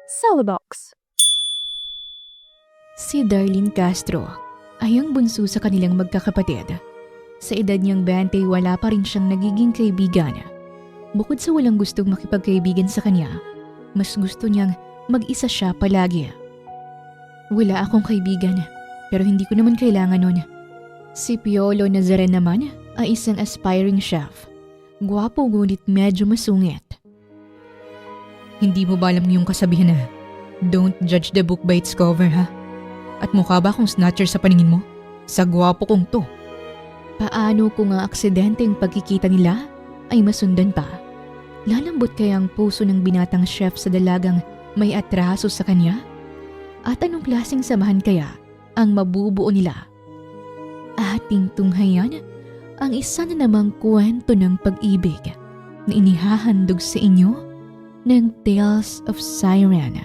Cellbox. Si Darlene Castro ay ang bunso sa kanilang magkakapatid. Sa edad niyang 20, wala pa rin siyang nagiging kaibigan. Bukod sa walang gustong makipagkaibigan sa kanya, mas gusto niyang mag-isa siya palagi. Wala akong kaibigan, pero hindi ko naman kailangan nun. Si Piolo Nazaren naman ay isang aspiring chef. Gwapo ngunit medyo masungit. Hindi mo ba alam yung kasabihan na, don't judge the book by its cover, ha? At mukha ba akong snatcher sa paningin mo? Sa gwapo kong to. Paano kung ang aksidenteng pagkikita nila ay masundan pa? Lalambot kaya ang puso ng binatang chef sa dalagang may atraso sa kanya? At anong klaseng samahan kaya ang mabubuo nila? Ating tunghayan ang isa na namang kwento ng pag-ibig na inihahandog sa inyo ng Tales of Siren.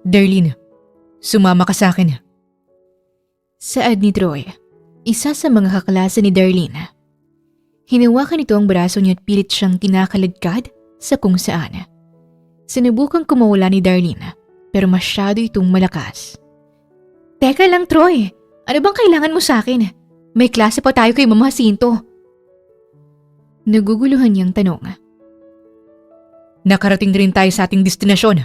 Darlene, sumama ka sa akin. Saad ni Troy, isa sa mga kaklase ni Darlene. Hinawakan nito ang braso niya at pilit siyang kinakaladkad sa kung saan. Sinubukang kumawala ni Darlene pero masyado itong malakas. Teka lang Troy, ano bang kailangan mo sa akin? May klase pa tayo kay Mama Jacinto. Naguguluhan niyang tanong. Nakarating rin tayo sa ating destinasyon.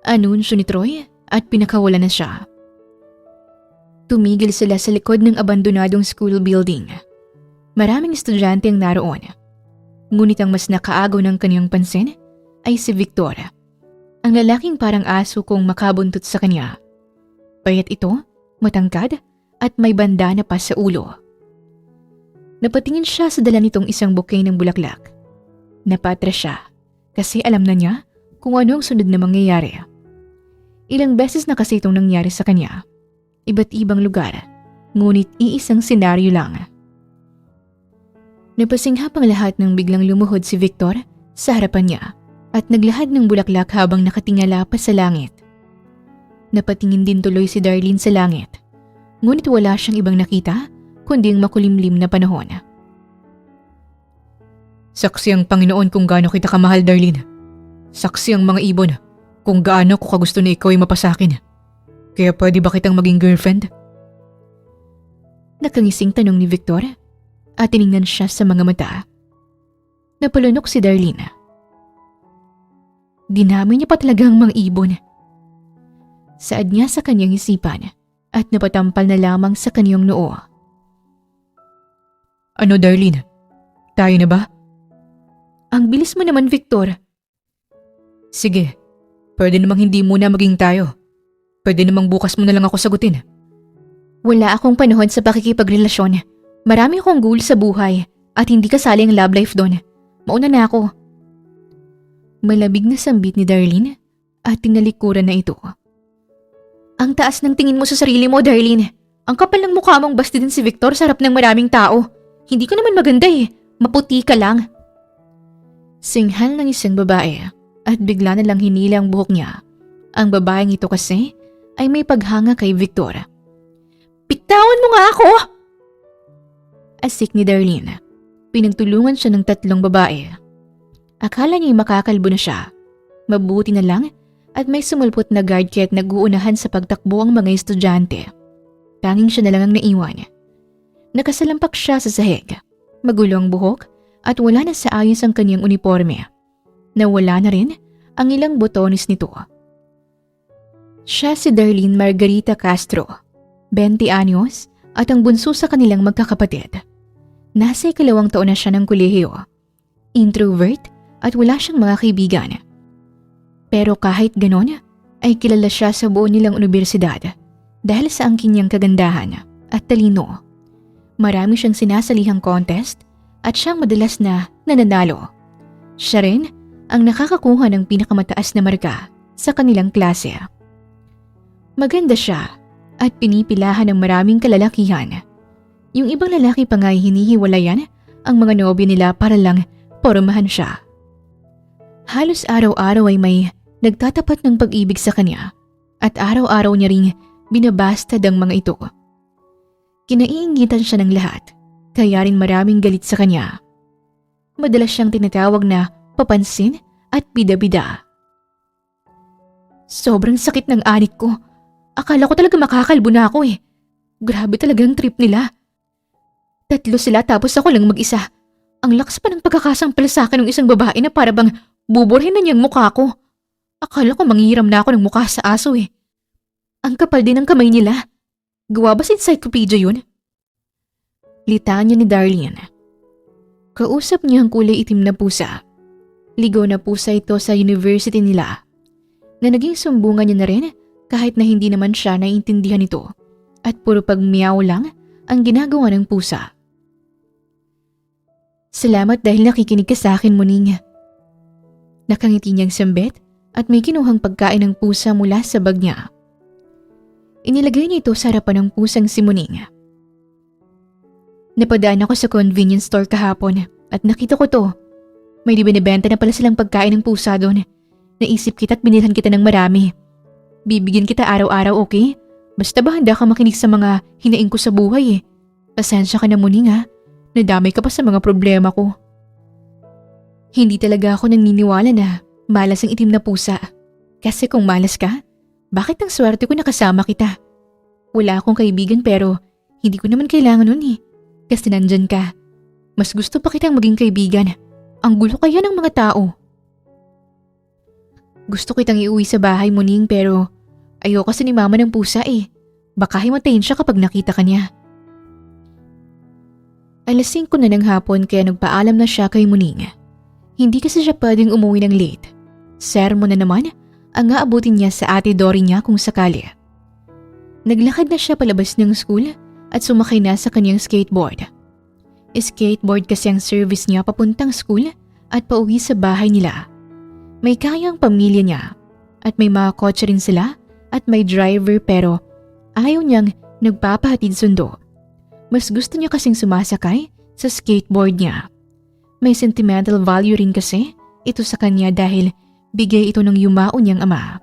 Anunsyo ni Troy at pinakawala na siya. Tumigil sila sa likod ng abandonadong school building. Maraming estudyante ang naroon. Ngunit ang mas nakaagaw ng kaniyang pansin ay si Victor. Ang lalaking parang aso kung makabuntot sa kanya. Payat ito, matangkad at may bandana pa sa ulo. Napatingin siya sa dala nitong isang bouquet ng bulaklak. Napatras siya kasi alam na niya kung ano ang sunod na mangyayari. Ilang beses na kasi itong nangyari sa kanya. Iba't ibang lugar, ngunit iisang senaryo lang. Napasinghap ang lahat nang biglang lumuhod si Victor sa harapan niya at naglahad ng bulaklak habang nakatingala pa sa langit. Napatingin din tuloy si Darlene sa langit, ngunit wala siyang ibang nakita kundi ang makulimlim na panahon. Saksi ang Panginoon kung gaano kita kamahal, Darlene. Saksi ang mga ibon kung gaano ko kagusto na ikaw ay mapasakin. Kaya pwede ba kitang maging girlfriend? Nakangising tanong ni Victor at tiningnan siya sa mga mata. Napalunok si Darlene. Dinami niya pa talaga ang mga ibon. Saad niya sa kanyang isipan at napatampal na lamang sa kanyang noo. Ano Darlene? Tayo na ba? Ang bilis mo naman Victor. Sige, pwede namang hindi muna maging tayo. Pwede namang bukas mo na lang ako sagutin. Wala akong panahon sa pakikipagrelasyon. Marami akong goal sa buhay at hindi kasali ang love life doon. Mauna na ako. Malabig na sambit ni Darlene at tinalikuran na ito. Ang taas ng tingin mo sa sarili mo, Darlene. Ang kapal ng mukha mong basti din si Victor sa harap ng maraming tao. Hindi ka naman maganda eh. Maputi ka lang. Singhal ng isang babae at bigla na lang hinila ang buhok niya. Ang babaeng ito kasi ay may paghanga kay Victor. Bitawan mo nga ako! Asik ni Darlene. Pinagtulungan siya ng 3 babae. Akala niya'y makakalbo na siya. Mabuti na lang at may sumulpot na guard kaya nag-uunahan sa pagtakbo ang mga estudyante. Tanging siya na lang ang naiwan. Nakasalampak siya sa sahig. Magulo ang buhok at wala na sa ayos ang kanyang uniforme. Nawala na rin ang ilang botones nito. Siya si Darlene Margarita Castro, 20 anyos at ang bunso sa kanilang magkakapatid. Nasa 2 taon na siya ng kolehiyo. Introvert at wala siyang mga kaibigan. Pero kahit ganon, ay kilala siya sa buo nilang unibersidad dahil sa angkin niyang kagandahan at talino. Marami siyang sinasalihang contest at siyang madalas na nananalo. Siya rin ang nakakakuha ng pinakamataas na marka sa kanilang klase. Maganda siya at pinipilahan ng maraming kalalakihan. Yung ibang lalaki pa nga ay hinihiwalayan ang mga nobyo nila para lang pormahan siya. Halos araw-araw ay may nagtatapat ng pag-ibig sa kanya at araw-araw niya ring binabastad ang mga ito. Kinaiingitan siya ng lahat, kaya rin maraming galit sa kanya. Madalas siyang tinatawag na papansin at bida-bida. Sobrang sakit ng anik ko. Akala ko talaga makakalbo na ako eh. Grabe talagang trip nila. 3 sila tapos ako lang mag-isa. Ang lakas pa ng pagkakasampal sa akin ng isang babae na para bang buburhin na niyang mukha ko. Akala ko manghihiram na ako ng mukha sa aso eh. Ang kapal din ng kamay nila. Gawa ba sa encyclopedia yun? Litanya ni Darlene. Kausap niya ang kulay itim na pusa. Ligaw na pusa ito sa university nila. Na naging sumbungan niya na rin kahit na hindi naman siya naiintindihan ito. At puro pag-meow lang ang ginagawa ng pusa. Salamat dahil nakikinig ka sa akin, Muning. Nakangiti niyang sambit at may kinuhang pagkain ng pusa mula sa bag niya. Inilagay niya ito sa harapan ng pusang si Muning. Napadaan ako sa convenience store kahapon at nakita ko to. May binibenta na pala silang pagkain ng pusa doon. Naisip kita at binilhan kita ng marami. Bibigyan kita araw-araw, okay? Basta ba handa ka makinig sa mga hinaing ko sa buhay eh. Pasensya ka na, Muning ha. Nadamay ka pa sa mga problema ko. Hindi talaga ako naniniwala na malas ang itim na pusa. Kasi kung malas ka, bakit ang swerte ko nakasama kita? Wala akong kaibigan pero hindi ko naman kailangan nun eh. Kasi nandyan ka. Mas gusto pa kitang maging kaibigan. Ang gulo kaya ng mga tao. Gusto kitang iuwi sa bahay, Muning, pero ayoko kasi ni mama ng pusa eh. Baka himatayin siya kapag nakita ka niya. 5:00 na ng hapon kaya nagpaalam na siya kay Muning. Hindi kasi siya pwedeng umuwi ng late. Sermon na naman ang aabutin niya sa ate Dory niya kung sakali. Naglakad na siya palabas ng school at sumakay na sa kanyang skateboard. Skateboard kasi ang service niya papuntang school at pauwi sa bahay nila. May kayang pamilya niya at may mga kotse rin sila at may driver pero ayaw niyang nagpapahatid sundo. Mas gusto niya kasing sumasakay sa skateboard niya. May sentimental value rin kasi ito sa kanya dahil bigay ito ng yumao niyang ama.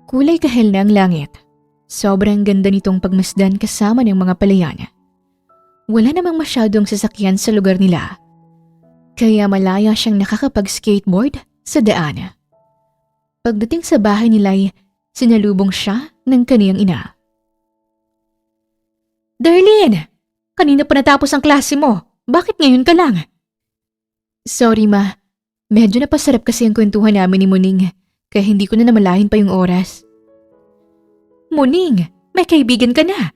Kulay kahel na ang langit. Sobrang ganda nitong pagmasdan kasama ng mga palayan. Wala namang masyadong sasakyan sa lugar nila. Kaya malaya siyang nakakapag-skateboard sa daan. Pagdating sa bahay nila ay sinalubong siya ng kaniyang ina. Darlene! Kanina pa natapos ang klase mo. Bakit ngayon ka lang? Sorry ma. Medyo napasarap kasi ang kwentuhan namin ni Muning. Kaya hindi ko na namalahin pa yung oras. Muning, may kaibigan ka na.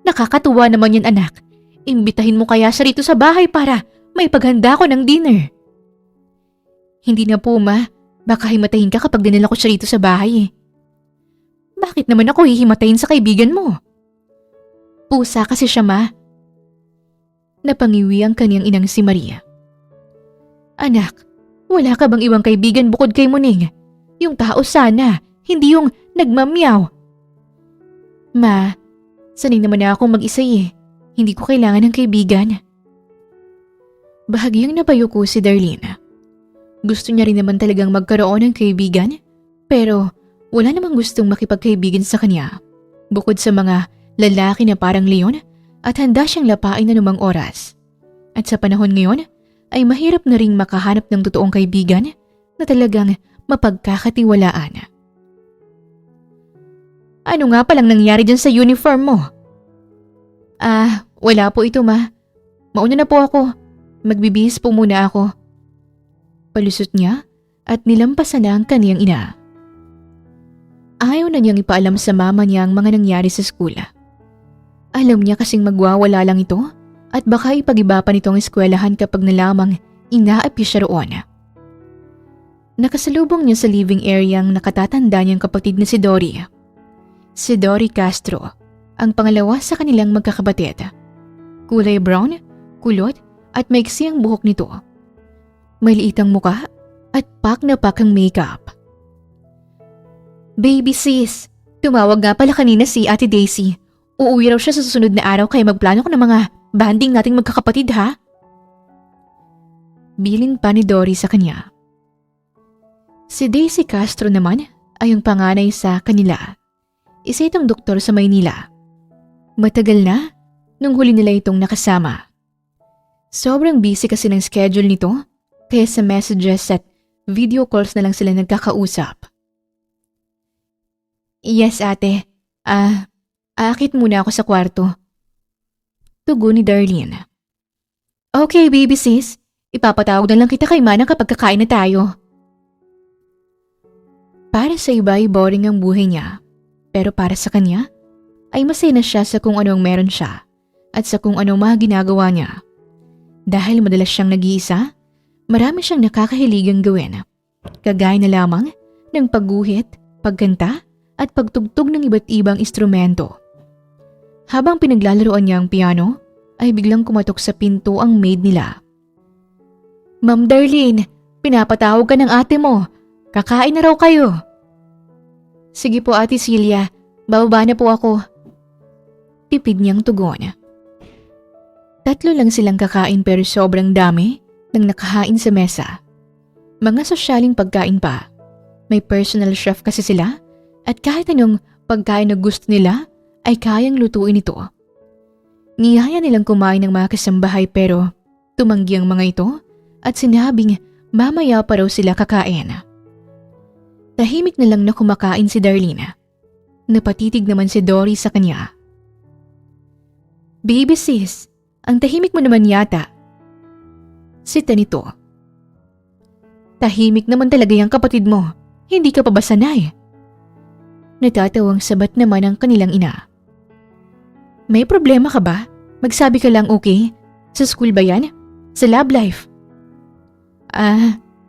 Nakakatuwa naman yan anak. Imbitahin mo kaya siya rito sa bahay para may paghanda ko ng dinner. Hindi na po ma. Baka himatayin ka kapag dinala ko siya rito sa bahay eh. Bakit naman ako hihimatayin sa kaibigan mo? Pusa kasi siya ma. Napangiwi ang kaniyang inang si Maria. Anak, wala ka bang ibang kaibigan bukod kay Muning? Yung tao sana, hindi yung nagmamyaw. Ma, sanay naman na akong mag-isa eh. Hindi ko kailangan ng kaibigan. Bahagyang napayuko si Darlene. Gusto niya rin naman talagang magkaroon ng kaibigan, pero wala namang gustong makipagkaibigan sa kanya. Bukod sa mga lalaki na parang leon at handa siyang lapain na numang oras. At sa panahon ngayon ay mahirap na ring makahanap ng totoong kaibigan na talagang mapagkakatiwalaan. Ano nga palang nangyari dyan sa uniform mo? Wala po ito ma. Mauna na po ako. Magbibihis po muna ako. Palusot niya at nilampasan na ang kaniyang ina. Ayaw na niyang ipaalam sa mama niya ang mga nangyari sa school. Alam niya kasing magwawala lang ito at baka ipag-iba pa nitong eskwelahan kapag nalamang inaapi siya roon. Nakasalubong niya sa living area ang nakatatanda niyang kapatid na si Dory. Si Dory Castro, ang pangalawa sa kanilang magkakapatid. Kulay brown, kulot at maiksi ang buhok nito. May liitang muka at pak na pak ang makeup. Baby sis, tumawag nga pala kanina si Ate Daisy. Uuwi raw siya sa susunod na araw kaya magplano ko ng mga banding nating magkakapatid ha? Bilin pa ni Dory sa kanya. Si Daisy Castro naman ay ang panganay sa kanila. Isa itong doktor sa Maynila. Matagal na nung huli nila itong nakasama. Sobrang busy kasi ng schedule nito, kaya sa messages at video calls na lang sila nagkakausap. Yes, ate. Aakit muna ako sa kwarto. Tugon ni Darlene. Okay, baby sis. Ipapatawag na lang kita kay Manang kapag kakain na tayo. Para sa iba ay boring ang buhay niya. Pero para sa kanya, ay masaya na siya sa kung ano ang meron siya at sa kung ano mga ginagawa niya. Dahil madalas siyang nag-iisa, marami siyang nakakahiligang gawin. Kagaya na lamang ng pagguhit, pagkanta at pagtugtog ng iba't ibang instrumento. Habang pinaglalaroan niya ang piano, ay biglang kumatok sa pinto ang maid nila. Ma'am Darlene, pinapatawag ka ng ate mo. Kakain na raw kayo. Sige po Ate Celia, bababa na po ako. Tipid niyang tugon. 3 lang silang kakain pero sobrang dami ng nakahain sa mesa. Mga sosyaling pagkain pa. May personal chef kasi sila at kahit anong pagkain na gusto nila ay kayang lutuin ito. Niyaya nilang kumain ng mga kasambahay pero tumanggi ang mga ito at sinabing mamaya pa raw sila kakain. Tahimik na lang na kumakain si Darlene. Napatitig naman si Dory sa kanya. Baby sis, ang tahimik mo naman yata. Sita nito. Tahimik naman talaga yung kapatid mo. Hindi ka pa ba sanay? Natatawang sabat naman ang kanilang ina. May problema ka ba? Magsabi ka lang okay? Sa school ba yan? Sa love life?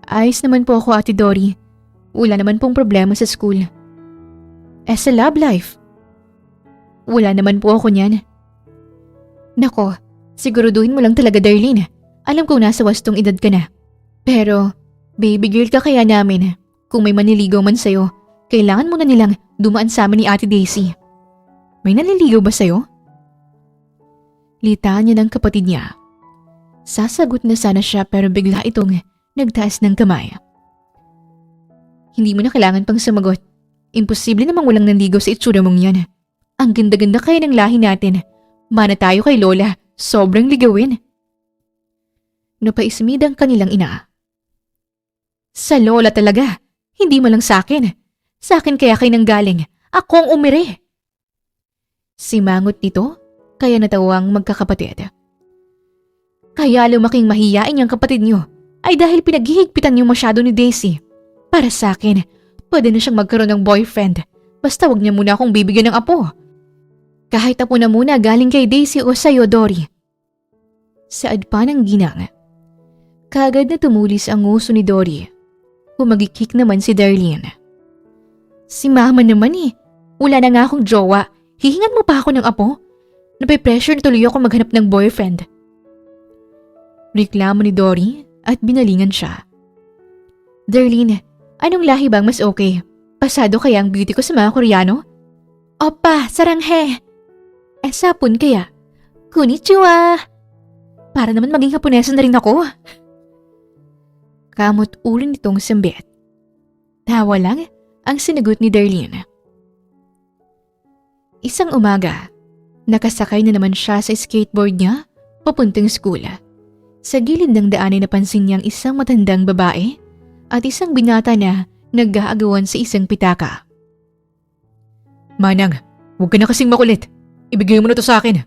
Ayos naman po ako Ate Dory. Wala naman pong problema sa school. Sa love life? Wala naman po ako niyan. Nako, siguraduhin mo lang talaga Darlene. Alam kong nasa wastong edad ka na. Pero, baby girl ka kaya namin. Kung may maniligaw man sa'yo, kailangan mo na nilang dumaan sa amin ni Ate Daisy. May nanliligaw ba sa'yo? Litaan niya ng kapatid niya. Sasagot na sana siya pero bigla itong nagtaas ng kamay. Hindi mo na kailangan pang sumagot. Imposible namang walang nanligaw sa itsura mong yan. Ang ganda-ganda kaya ng lahi natin. Mana tayo kay Lola. Sobrang ligawin. Napaismid ang kanilang ina. Sa Lola talaga. Hindi mo lang sa akin. Sa akin kaya kayo nanggaling. Ako ang umire. Simangot nito, kaya natawang magkakapatid. Kaya lumaking mahiyain yung kapatid niyo ay dahil pinaghihigpitan niyo masyado ni Daisy. Para sa akin, pwede na siyang magkaroon ng boyfriend. Basta wag niya muna akong bibigyan ng apo. Kahit apo na muna galing kay Daisy o sa'yo, Dory. Saad pa ng ginang. Kagad na tumulis ang nguso ni Dory. Humagikik naman si Darlene. Si mama naman eh. Wala na nga akong jowa. Hihingan mo pa ako ng apo? Nape-pressure na tuloy ako maghanap ng boyfriend. Reklamo ni Dory at binalingan siya. Darlene, anong lahi bang mas okay? Pasado kaya ang beauty ko sa mga Koreano? Opa, saranghe! Sapon kaya? Konnichiwa! Para naman maging Haponesa na rin ako. Kamot ulo nitong sambit. Tawa lang ang sinagot ni Darlene. Isang umaga, nakasakay na naman siya sa skateboard niya papuntang school. Sa gilid ng daan ay napansin niyang isang matandang babae at isang binata na nag-aagawan sa isang pitaka. Manang, huwag ka na kasing makulit. Ibigay mo na to sa akin.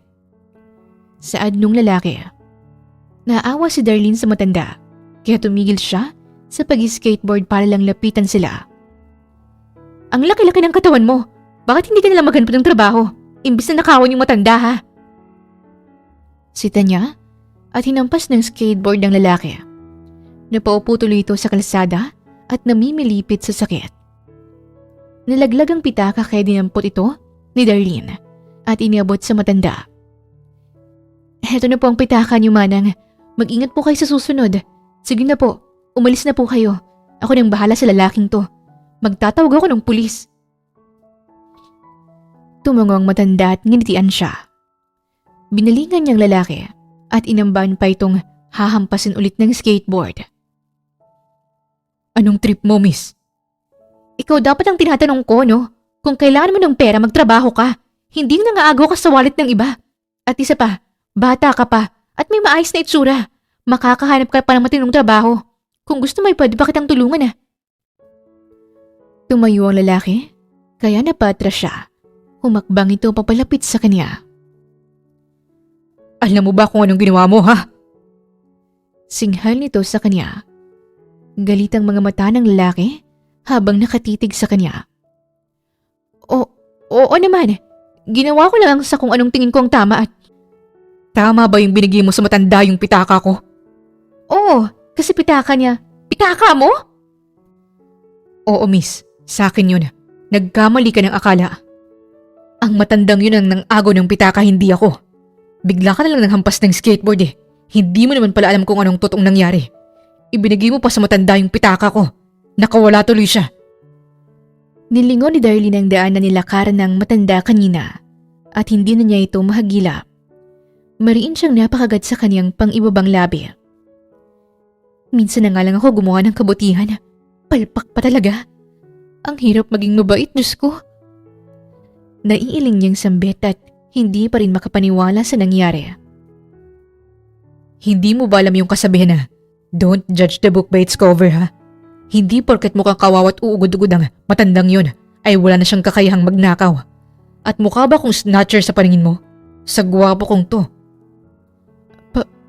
Saad nung lalaki. Naawa si Darlene sa matanda, kaya tumigil siya sa pag-skateboard para lang lapitan sila. Ang laki-laki ng katawan mo. Bakit hindi ka nalang maghanap ng trabaho? Imbis na nakawan yung matanda ha? Sita niya at hinampas ng skateboard ng lalaki. Napaupo tuloy ito sa kalsada at namimilipit sa sakit. Nalaglag ang pitaka kaya dinampot ito ni Darlene at iniabot sa matanda. Heto na po ang pitaka niyo, Manang. Mag-ingat po kayo sa susunod. Sige na po, umalis na po kayo. Ako nang bahala sa lalaking to. Magtatawag ako ng pulis. Tumango ang matanda at nginitian siya. Binalingan niyang lalaki at inamban pa itong hahampasin ulit ng skateboard. Anong trip mo, miss? Ikaw dapat ang tinatanong ko, no? Kung kailangan mo ng pera, magtrabaho ka. Hindi nangaagaw ka sa wallet ng iba. At isa pa, bata ka pa at may maayos na itsura. Makakahanap ka pa ng matinong trabaho. Kung gusto mo, pwede pa kitang tulungan. Tumayo ang lalaki, kaya napatras siya. Humakbang ito papalapit sa kanya. Alam mo ba kung anong ginawa mo, ha? Singhal nito sa kanya. Galit ang mga mata ng lalaki habang nakatitig sa kanya. Oo naman. Ginawa ko lang sa kung anong tingin ko ang tama at... Tama ba yung binigay mo sa matanda yung pitaka ko? Oo, kasi pitaka niya. Pitaka mo? Oo, miss. Sa akin yun. Nagkamali ka ng akala. Ang matandang yun ang nang-agaw ng pitaka, hindi ako. Bigla ka na lang nanghampas ng skateboard eh. Hindi mo naman pala alam kung anong totoong nangyari. Ibinigay mo pa sa matanda yung pitaka ko. Nakawala tuloy siya. Nilingon ni Darlene ang daan na nilakaran ng matanda kanina at hindi na niya ito mahagilap. Mariin siyang napakagat sa kanyang pang-ibabang labi. Minsan na nga lang ako gumawa ng kabutihan. Palpak pa talaga. Ang hirap maging mabait, Diyos ko. Naiiling niyang sambit at hindi pa rin makapaniwala sa nangyari. Hindi mo ba alam yung kasabihan na, don't judge the book by its cover, ha? Hindi porket mukhang kawawa at uugod-ugod ang matandang yun ay wala na siyang kakayahang magnakaw. At mukha ba kung snatcher sa paningin mo? Sa gwapo kong to.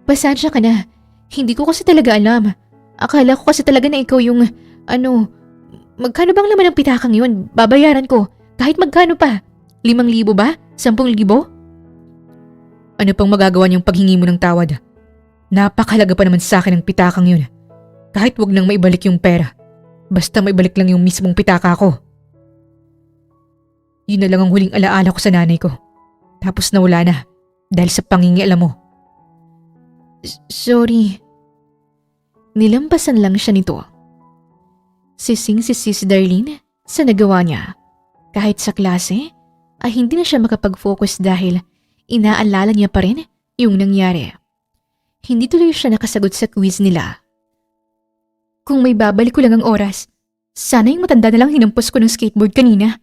Pasensya ka na. Hindi ko kasi talaga alam. Akala ko kasi talaga na ikaw yung, magkano bang laman ng pitakang yun? Babayaran ko. Kahit magkano pa. 5,000 ba? 10,000? Ano pang magagawa niyang paghingi mo ng tawad? Napakalaga pa naman sa akin ang pitakang yun. Kahit wag nang maibalik yung pera. Basta maibalik lang yung mismong pitaka ko. Yun na lang ang huling alaala ko sa nanay ko. Tapos nawala na dahil sa pangingialam mo. Sorry. Nilampasan lang siya nito. Sising-sisi si Darlene sa nagawa niya. Kahit sa klase ay hindi na siya makapag-focus dahil inaalala niya pa rin yung nangyari. Hindi tuloy siya nakasagot sa quiz nila. Kung may babalik ko lang ang oras, sana yung matanda na lang hinampos ko ng skateboard kanina.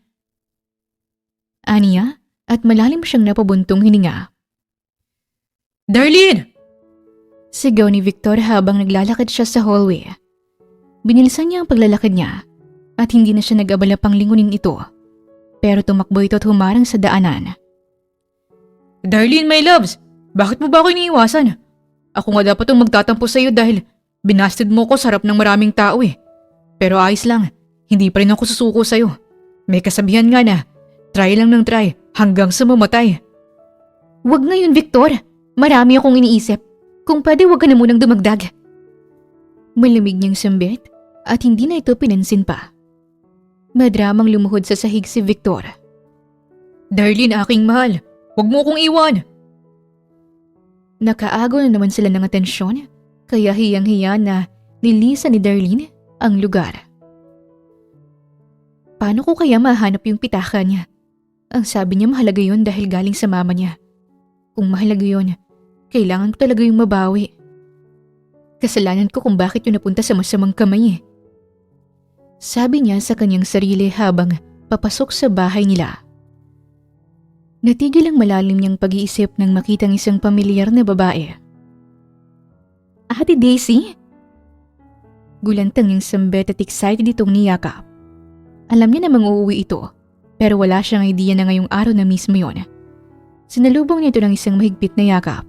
Aniya at malalim siyang napabuntong hininga. Darlene! Sigaw ni Victor habang naglalakad siya sa hallway. Binilisan niya ang paglalakad niya at hindi na siya nag-abala pang lingunin ito. Pero tumakbo ito at humarang sa daanan. Darlene, my loves! Bakit mo ba ako iniiwasan? Ako nga dapat ang magtatampo sa iyo dahil binasted mo ko sa harap ng maraming tao eh. Pero ayos lang, hindi pa rin ako susuko sa iyo. May kasabihan nga na, try lang ng try hanggang sa mamatay. Wag ngayon, Victor. Marami akong iniisip. Kung pwede, wag ka na munang dumagdag. Malamig niyang sambit at hindi na ito pinansin pa. Madramang lumuhod sa sahig si Victor. Darlene, aking mahal, wag mo akong iwan. Nakaago na naman sila ng atensyon, kaya hiyang-hiya na nilisan ni Darlene ang lugar. Paano ko kaya mahanap yung pitaka niya? Ang sabi niya mahalaga yun dahil galing sa mama niya. Kung mahalaga yun, kailangan ko talaga yung mabawi. Kasalanan ko kung bakit yun napunta sa masamang kamay eh. Sabi niya sa kanyang sarili habang papasok sa bahay nila. Natigil ang malalim niyang pag-iisip nang makitang isang pamilyar na babae. Ate Daisy? Gulantang niyang sambet at excited itong niyakap. Alam niya namang uuwi ito, pero wala siyang idea na ngayong araw na mismo yun. Sinalubong niya ito ng isang mahigpit na yakap.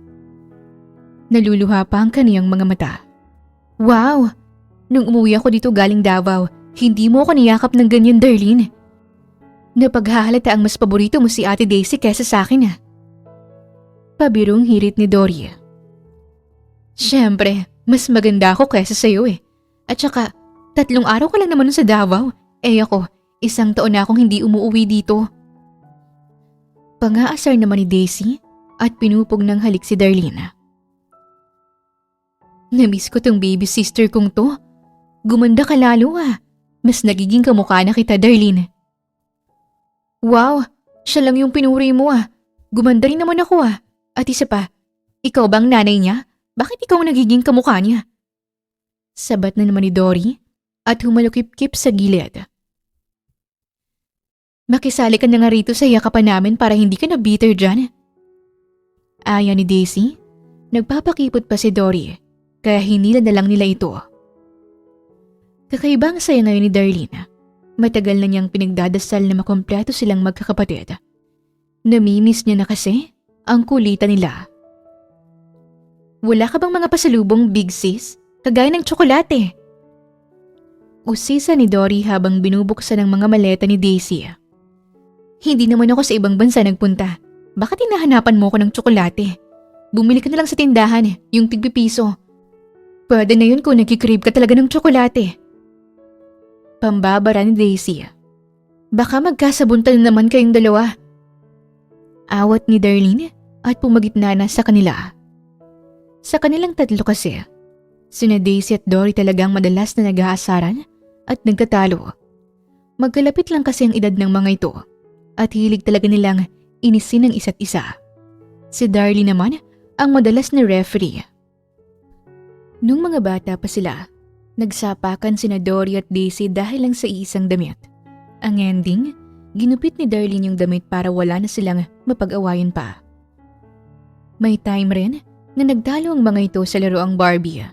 Naluluha pa ang kaniyang mga mata. Wow! Nung umuwi ako dito galing Davao, hindi mo ako niyakap ng ganyan, Darlene. Napaghahalata ang mas paborito mo si Ate Daisy kesa sa akin ah. Pabirong hirit ni Dory. Siyempre, mas maganda ako kesa sa'yo eh. At saka, 3 araw ka lang naman sa Davao. Eh ako, 1 taon na akong hindi umuwi dito. Pangaasar naman ni Daisy at pinupog ng halik si Darlene. Namiss ko tong baby sister kong to. Gumanda ka lalo ah. Mas nagiging kamukha na kita, Darlene. Wow, siya lang yung pinuri mo ah. Gumanda rin naman ako ah. At isa pa, ikaw bang nanay niya? Bakit ikaw nagiging kamukha niya? Sabat na naman ni Dory at humalukip-kip sa gilid. Makisali ka na nga rito sa yakapan namin para hindi ka na bitter dyan. Aya ni Daisy. Nagpapakipot pa si Dory, kaya hinila na lang nila ito. Kakaibang saya ngayon ni Darlene. Matagal na niyang pinagdadasal na makompleto silang magkakapatid. Namimiss niya na kasi ang kulitan nila. Wala ka bang mga pasalubong, big sis? Kagaya ng tsokolate. Usisa ni Dory habang binubuksan ang mga maleta ni Daisy. Hindi naman ako sa ibang bansa nagpunta. Bakit hinahanapan mo ko ng tsokolate? Bumili ka na lang sa tindahan, yung tigpipiso. Pwede na yun kung nagkikrave ka talaga ng tsokolate. Pambabara ni Daisy. Baka magkasabuntan na naman kayong dalawa. Awat ni Darlene at pumagitna na sa kanila. Sa kanilang tatlo kasi, sina Daisy at Dory talagang madalas na nag-aasaran at nagtatalo. Magkalapit lang kasi ang edad ng mga ito at hilig talaga nilang inisin ang isa't isa. Si Darlene naman ang madalas na referee. Nung mga bata pa sila, nagsapakan sina Dory at Daisy dahil lang sa isang damit. Ang ending, ginupit ni Darlene yung damit para wala na silang mapag-awayan pa. May time rin na nagtalo ang mga ito sa laruang Barbie.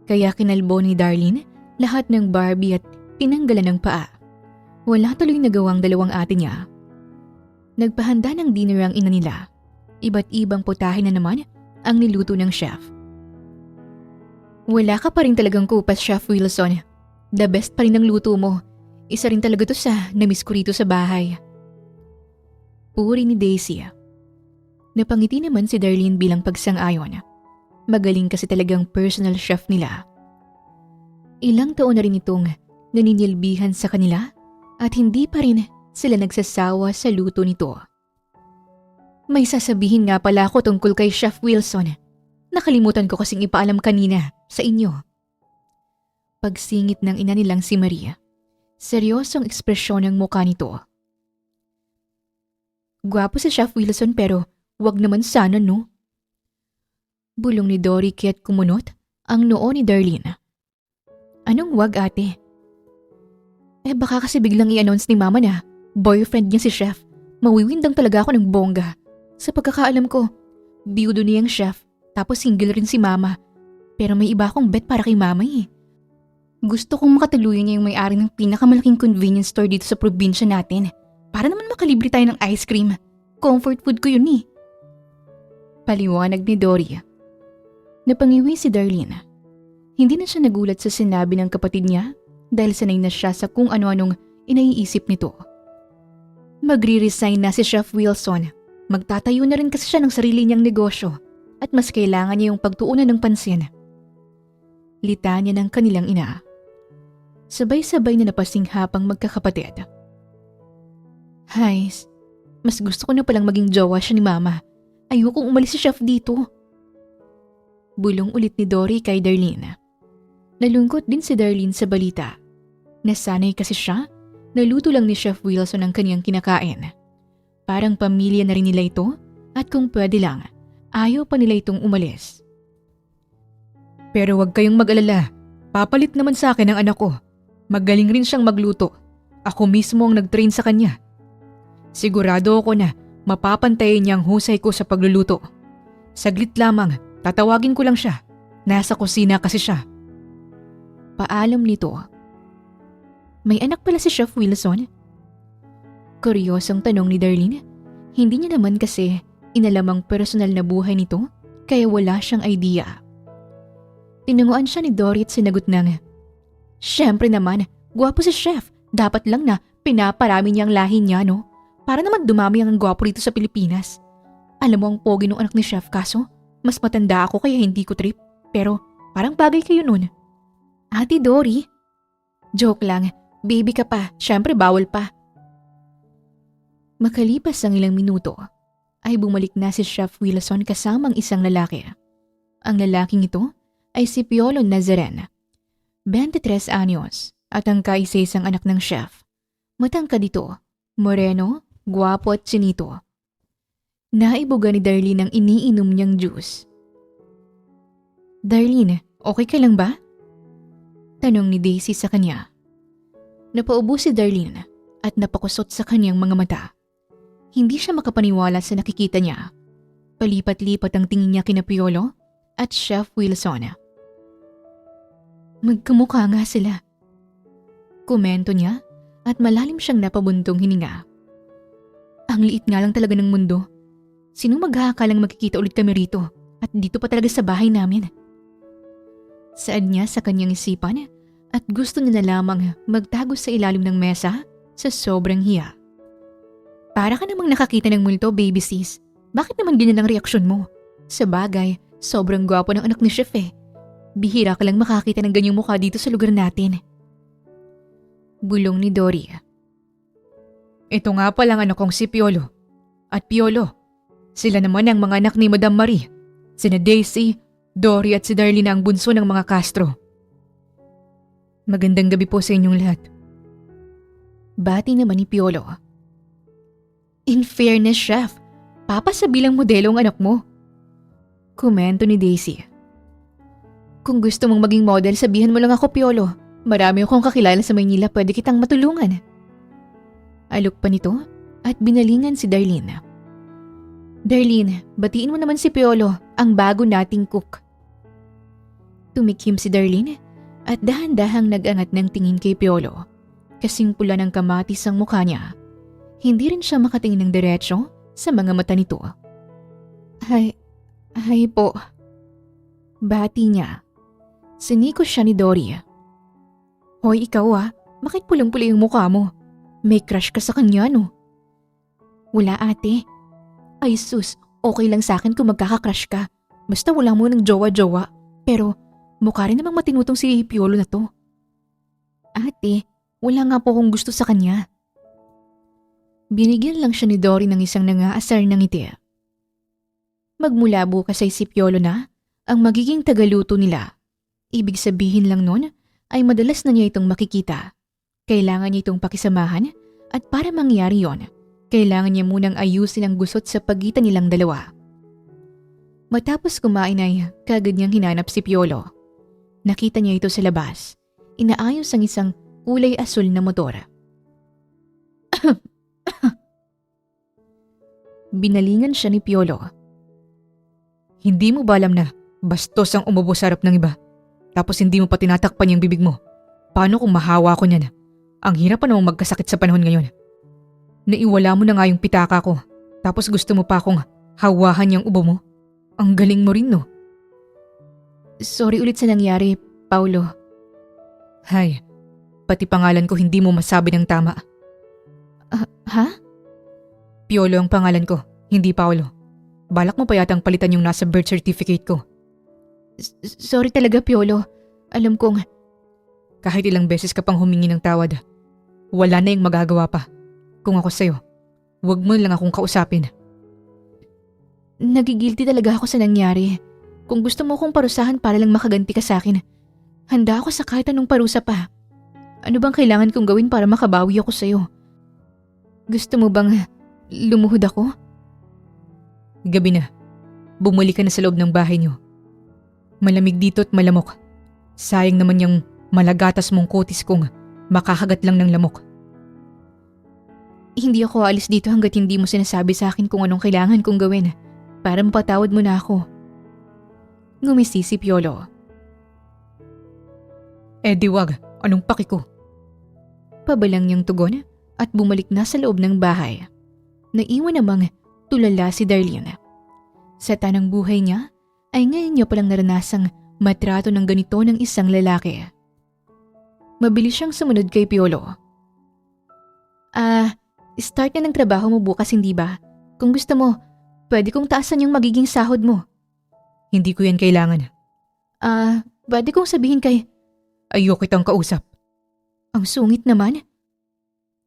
Kaya kinalbo ni Darlene lahat ng Barbie at tinanggalan ng paa. Wala tuloy nagawang dalawang ate niya. Nagpahanda ng dinner ang ina nila. Iba't ibang putahe na naman ang niluto ng chef. Wala ka pa rin talagang kupas, Chef Wilson. The best pa rin ang luto mo. Isa rin talaga to sa namiss ko rito sa bahay. Puri ni Daisy. Napangiti naman si Darlene bilang pagsang-ayon. Magaling kasi talagang personal chef nila. Ilang taon na rin itong naninilbihan sa kanila at hindi pa rin sila nagsasawa sa luto nito. May sasabihin nga pala ako tungkol kay Chef Wilson. Nakalimutan ko kasing ipaalam kanina sa inyo. Pagsingit ng ina nilang si Maria, seryosong ekspresyon ng mukha nito. Gwapo si Chef Wilson pero wag naman sana, no? Bulong ni Dory kaya't kumunot ang noo ni Darlene. Anong wag, ate? Baka kasi biglang i-announce ni mama na boyfriend niya si Chef. Mawiwindang talaga ako ng bongga. Sa pagkakaalam ko, biyudo niyang chef tapos single rin si mama. Pero may iba akong bet para kay mama eh. Gusto kong makatuluyan niya yung may-ari ng pinakamalaking convenience store dito sa probinsya natin. Para naman makalibre tayo ng ice cream. Comfort food ko yun eh. Paliwanag ni Dory. Napangiwi si Darlene. Hindi na siya nagulat sa sinabi ng kapatid niya dahil sanay na siya sa kung ano-anong inaiisip nito. Magre-resign na si Chef Wilson. Magtatayo na rin kasi siya ng sarili niyang negosyo at mas kailangan niya yung pagtuunan ng pansin. Litanya ng kanilang ina. Sabay-sabay na napasinghapang magkakapatid. Hays, mas gusto ko na palang maging jowa siya ni mama. Ayokong umalis si Chef dito. Bulong ulit ni Dory kay Darlene. Nalungkot din si Darlene sa balita. Nasanay kasi siya, naluto lang ni Chef Wilson ang kanyang kinakain. Parang pamilya na rin nila ito at kung pwede lang, ayaw pa nila itong umalis. Pero wag kayong mag-alala, papalit naman sa akin ang anak ko. Magaling rin siyang magluto. Ako mismo ang nag-train sa kanya. Sigurado ako na mapapantayin niya ang husay ko sa pagluluto. Saglit lamang, tatawagin ko lang siya. Nasa kusina kasi siya. Paalam nito. May anak pala si Chef Wilson? Kuryosong tanong ni Darlene. Hindi niya naman kasi inalam ang personal na buhay nito kaya wala siyang idea. Tinanguan siya ni Dory at sinagot ng, Siyempre naman, gwapo si Chef. Dapat lang na pinaparami niya ang lahi niya, no? Para naman dumami ang gwapo rito sa Pilipinas. Alam mo ang pogi ng anak ni Chef kaso, mas matanda ako kaya hindi ko trip. Pero parang bagay kayo nun. Ate Dory? Joke lang, baby ka pa, siyempre bawal pa. Makalipas ang ilang minuto, ay bumalik na si Chef Wilson kasamang isang lalaki. Ang lalaking ito ay si Piolo Nazaren, 23 anyos at ang kaisa-isang anak ng chef. Matangkad ito, moreno, gwapo at chinito. Naibuga ni Darlene ang iniinom niyang juice. Darlene, okay ka lang ba? Tanong ni Daisy sa kanya. Napaubo si Darlene at napakusot sa kanyang mga mata. Hindi siya makapaniwala sa nakikita niya. Palipat-lipat ang tingin niya kina Piolo at Chef Wilson. Magkamukha nga sila. Komento niya at malalim siyang napabuntong hininga. Ang liit nga lang talaga ng mundo. Sino maghahakalang magkikita ulit kami rito at dito pa talaga sa bahay namin? Saad niya sa kanyang isipan at gusto niya na lamang magtago sa ilalim ng mesa sa sobrang hiya. Para ka namang nakakita ng multo, baby sis. Bakit naman ganyan ang reaksyon mo? Sa bagay, sobrang gwapo ng anak ni Chef eh. Bihira ka lang makakita ng ganyang mukha dito sa lugar natin. Bulong ni Dory. Ito nga palang anak kong si Piolo. At Piolo, sila naman ang mga anak ni Madam Marie. Sina Daisy, Dory at si Darlene ang bunso ng mga Castro. Magandang gabi po sa inyong lahat. Bati naman ni Piolo. In fairness, Chef, papa sa bilang modelo ang anak mo. Komento ni Daisy. Kung gusto mong maging model, sabihan mo lang ako, Piolo. Marami akong kakilala sa Maynila, pwede kitang matulungan. Alok pa nito at binalingan si Darlene. Darlene, batiin mo naman si Piolo, ang bago nating cook. Tumikim si Darlene at dahan-dahang nag-angat ng tingin kay Piolo. Kasing pula ng kamatis ang mukha niya. Hindi rin siya makatingin ng diretsyo sa mga mata nito. Hay po. Bati niya. Siniko siya ni Dory. Hoy, ikaw bakit pulang-pula yung mukha mo? May crush ka sa kanya, no? Wala, ate. Ay sus, okay lang sa akin kung magkaka-crush ka. Basta wala mo ng jowa-jowa. Pero mukha rin namang matinutong si Piolo na to. Ate, wala nga po akong gusto sa kanya. Binigyan lang siya ni Dory ng isang nangaasar ng ngiti. Magmula bukas ay si Piolo na ang magiging tagaluto nila. Ibig sabihin lang nun ay madalas na niya itong makikita. Kailangan niya itong pakisamahan at para mangyari yon, kailangan niya munang ayusin ang gusot sa pagitan nilang dalawa. Matapos kumain ay kagad niyang hinanap si Piolo. Nakita niya ito sa labas. Inaayos ang isang kulay asul na motor. Binalingan siya ni Piolo. Hindi mo ba alam na bastos ang umubo sa harap ng iba? Tapos hindi mo pa tinatakpan yung bibig mo. Paano kung mahawa ko niyan? Ang hirap pa namang magkasakit sa panahon ngayon. Naiwala mo na nga yung pitaka ko. Tapos gusto mo pa akong hawahan yung ubo mo? Ang galing mo rin, no? Sorry ulit sa nangyari, Paulo. Hay, pati pangalan ko hindi mo masabi ng tama. Ha? Piolo ang pangalan ko, hindi Paulo. Balak mo pa yatang palitan yung nasa birth certificate ko. Sorry talaga, Piolo. Alam kong... Kahit ilang beses ka pang humingi ng tawad, wala na yung magagawa pa. Kung ako sa'yo, huwag mo lang akong kausapin. Nagigilty talaga ako sa nangyari. Kung gusto mo akong parusahan para lang makaganti ka sa akin, handa ako sa kahit anong parusa pa. Ano bang kailangan kong gawin para makabawi ako sa'yo? Gusto mo bang lumuhod ako? Gabi na. Bumalik ka na sa loob ng bahay niyo. Malamig dito at malamok. Sayang naman yung malagatas mong kutis kung makakagat lang ng lamok. Hindi ako alis dito hanggat hindi mo sinasabi sa akin kung anong kailangan kong gawin para mapatawad mo na ako. Ngumisi si Piolo. Di wag, anong paki ko? Pabalang niyang tugon at bumalik na sa loob ng bahay. Naiwan namang tulala si Darlene. Sa tanang buhay niya ay ngayon niya palang naranasang matrato ng ganito ng isang lalaki. Mabilis siyang sumunod kay Piolo. Start na ng trabaho mo bukas, hindi ba? Kung gusto mo, pwede kong taasan yung magiging sahod mo. Hindi ko yan kailangan. Pwede kong sabihin kay... Ayoko kitang kausap. Ang sungit naman.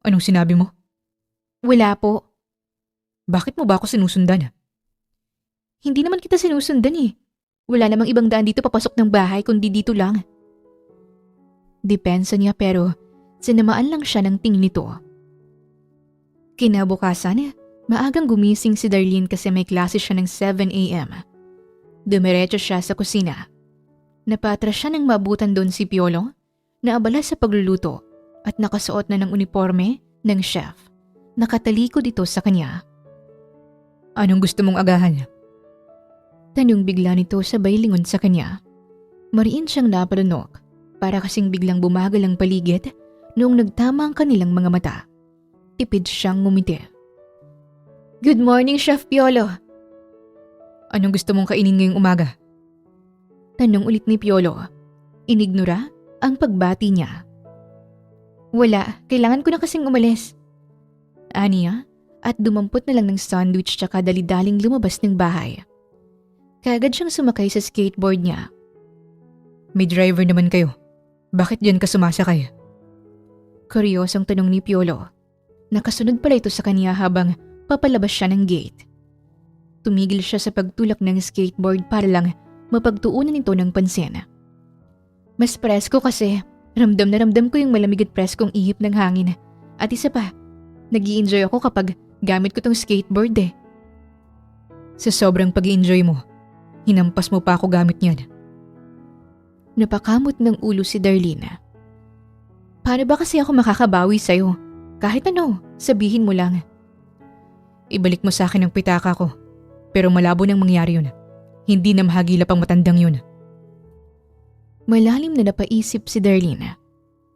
Anong sinabi mo? Wala po. Bakit mo ba ako sinusundan? Hindi naman kita sinusundan eh. Wala namang ibang daan dito papasok ng bahay kundi dito lang. Depensa niya pero sinamaan lang siya ng tingin nito. Kinabukasan, maagang gumising si Darlene kasi may klase siya ng 7 a.m. Dumiretso siya sa kusina. Napatras siya nang mabutan doon si Piolo na abala sa pagluluto at nakasuot na ng uniforme ng chef. Nakatalikod ito sa kanya. Anong gusto mong agahan? Tanong bigla nito sabay lingon sa kanya. Mariin siyang napalunok para kasing biglang bumagal ang paligid noong nagtama ang kanilang mga mata. Tipid siyang ngumiti. Good morning, Chef Piolo. Anong gusto mong kainin ngayong umaga? Tanong ulit ni Piolo. Inignora ang pagbati niya. Wala, kailangan ko na kasing umalis. Aniya at dumampot na lang ng sandwich tsaka dali-daling lumabas ng bahay. Kaagad siyang sumakay sa skateboard niya. May driver naman kayo. Bakit diyan ka sumasakay? Kuryosong tanong ni Piolo. Nakasunod pala ito sa kanya habang papalabas siya ng gate. Tumigil siya sa pagtulak ng skateboard para lang mapagtuunan ito ng pansin. Mas presko kasi, ramdam na ramdam ko yung malamig at preskong ihip ng hangin. At isa pa, nag-i-enjoy ako kapag gamit ko tong skateboard eh. Sa sobrang pag-i-enjoy mo, hinampas mo pa ako gamit niyan. Napakamot ng ulo si Darlene. Paano ba kasi ako makakabawi sa'yo? Kahit ano, sabihin mo lang. Ibalik mo sa akin ang pitaka ko. Pero malabo nang mangyari yun. Hindi na mahagilap ang matandang yun. Malalim na napaisip si Darlene.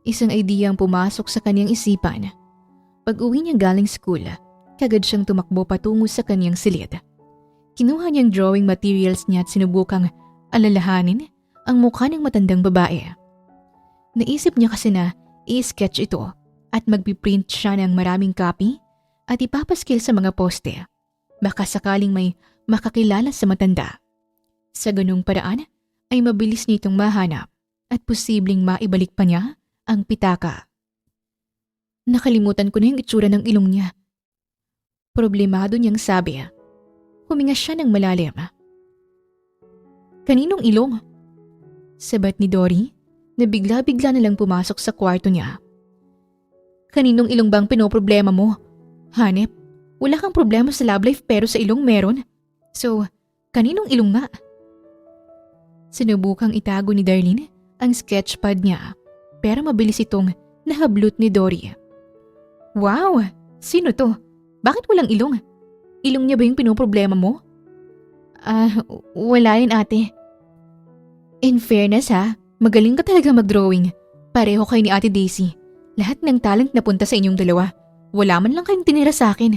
Isang idea ang pumasok sa kanyang isipan. Pag-uwi niya galing school, kagad siyang tumakbo patungo sa kanyang silid. Kinuha niyang drawing materials niya at sinubukang alalahanin ang mukha ng matandang babae. Naisip niya kasi na i-sketch ito at magpiprint siya ng maraming copy at ipapaskil sa mga poste. Baka sakaling may makakilala sa matanda. Sa ganung paraan ay mabilis nitong mahanap at posibleng maibalik pa niya ang pitaka. Nakalimutan ko na yung itsura ng ilong niya. Problemado niyang sabi. Huminga siya ng malalim. Kaninong ilong? Sabat ni Dory na bigla-bigla na lang pumasok sa kwarto niya. Kaninong ilong bang pinoproblema mo? Hanep, wala kang problema sa love life pero sa ilong meron. So, kaninong ilong nga? Sinubukang itago ni Darlene ang sketchpad niya pero mabilis itong nahablot ni Dory. Wow! Sino to? Bakit walang ilong? Ilong niya ba yung pinoproblema mo? Wala yun ate. In fairness ha, magaling ka talaga mag-drawing. Pareho kayo ni Ate Daisy. Lahat ng talent napunta sa inyong dalawa. Wala man lang kayong tinira sa akin.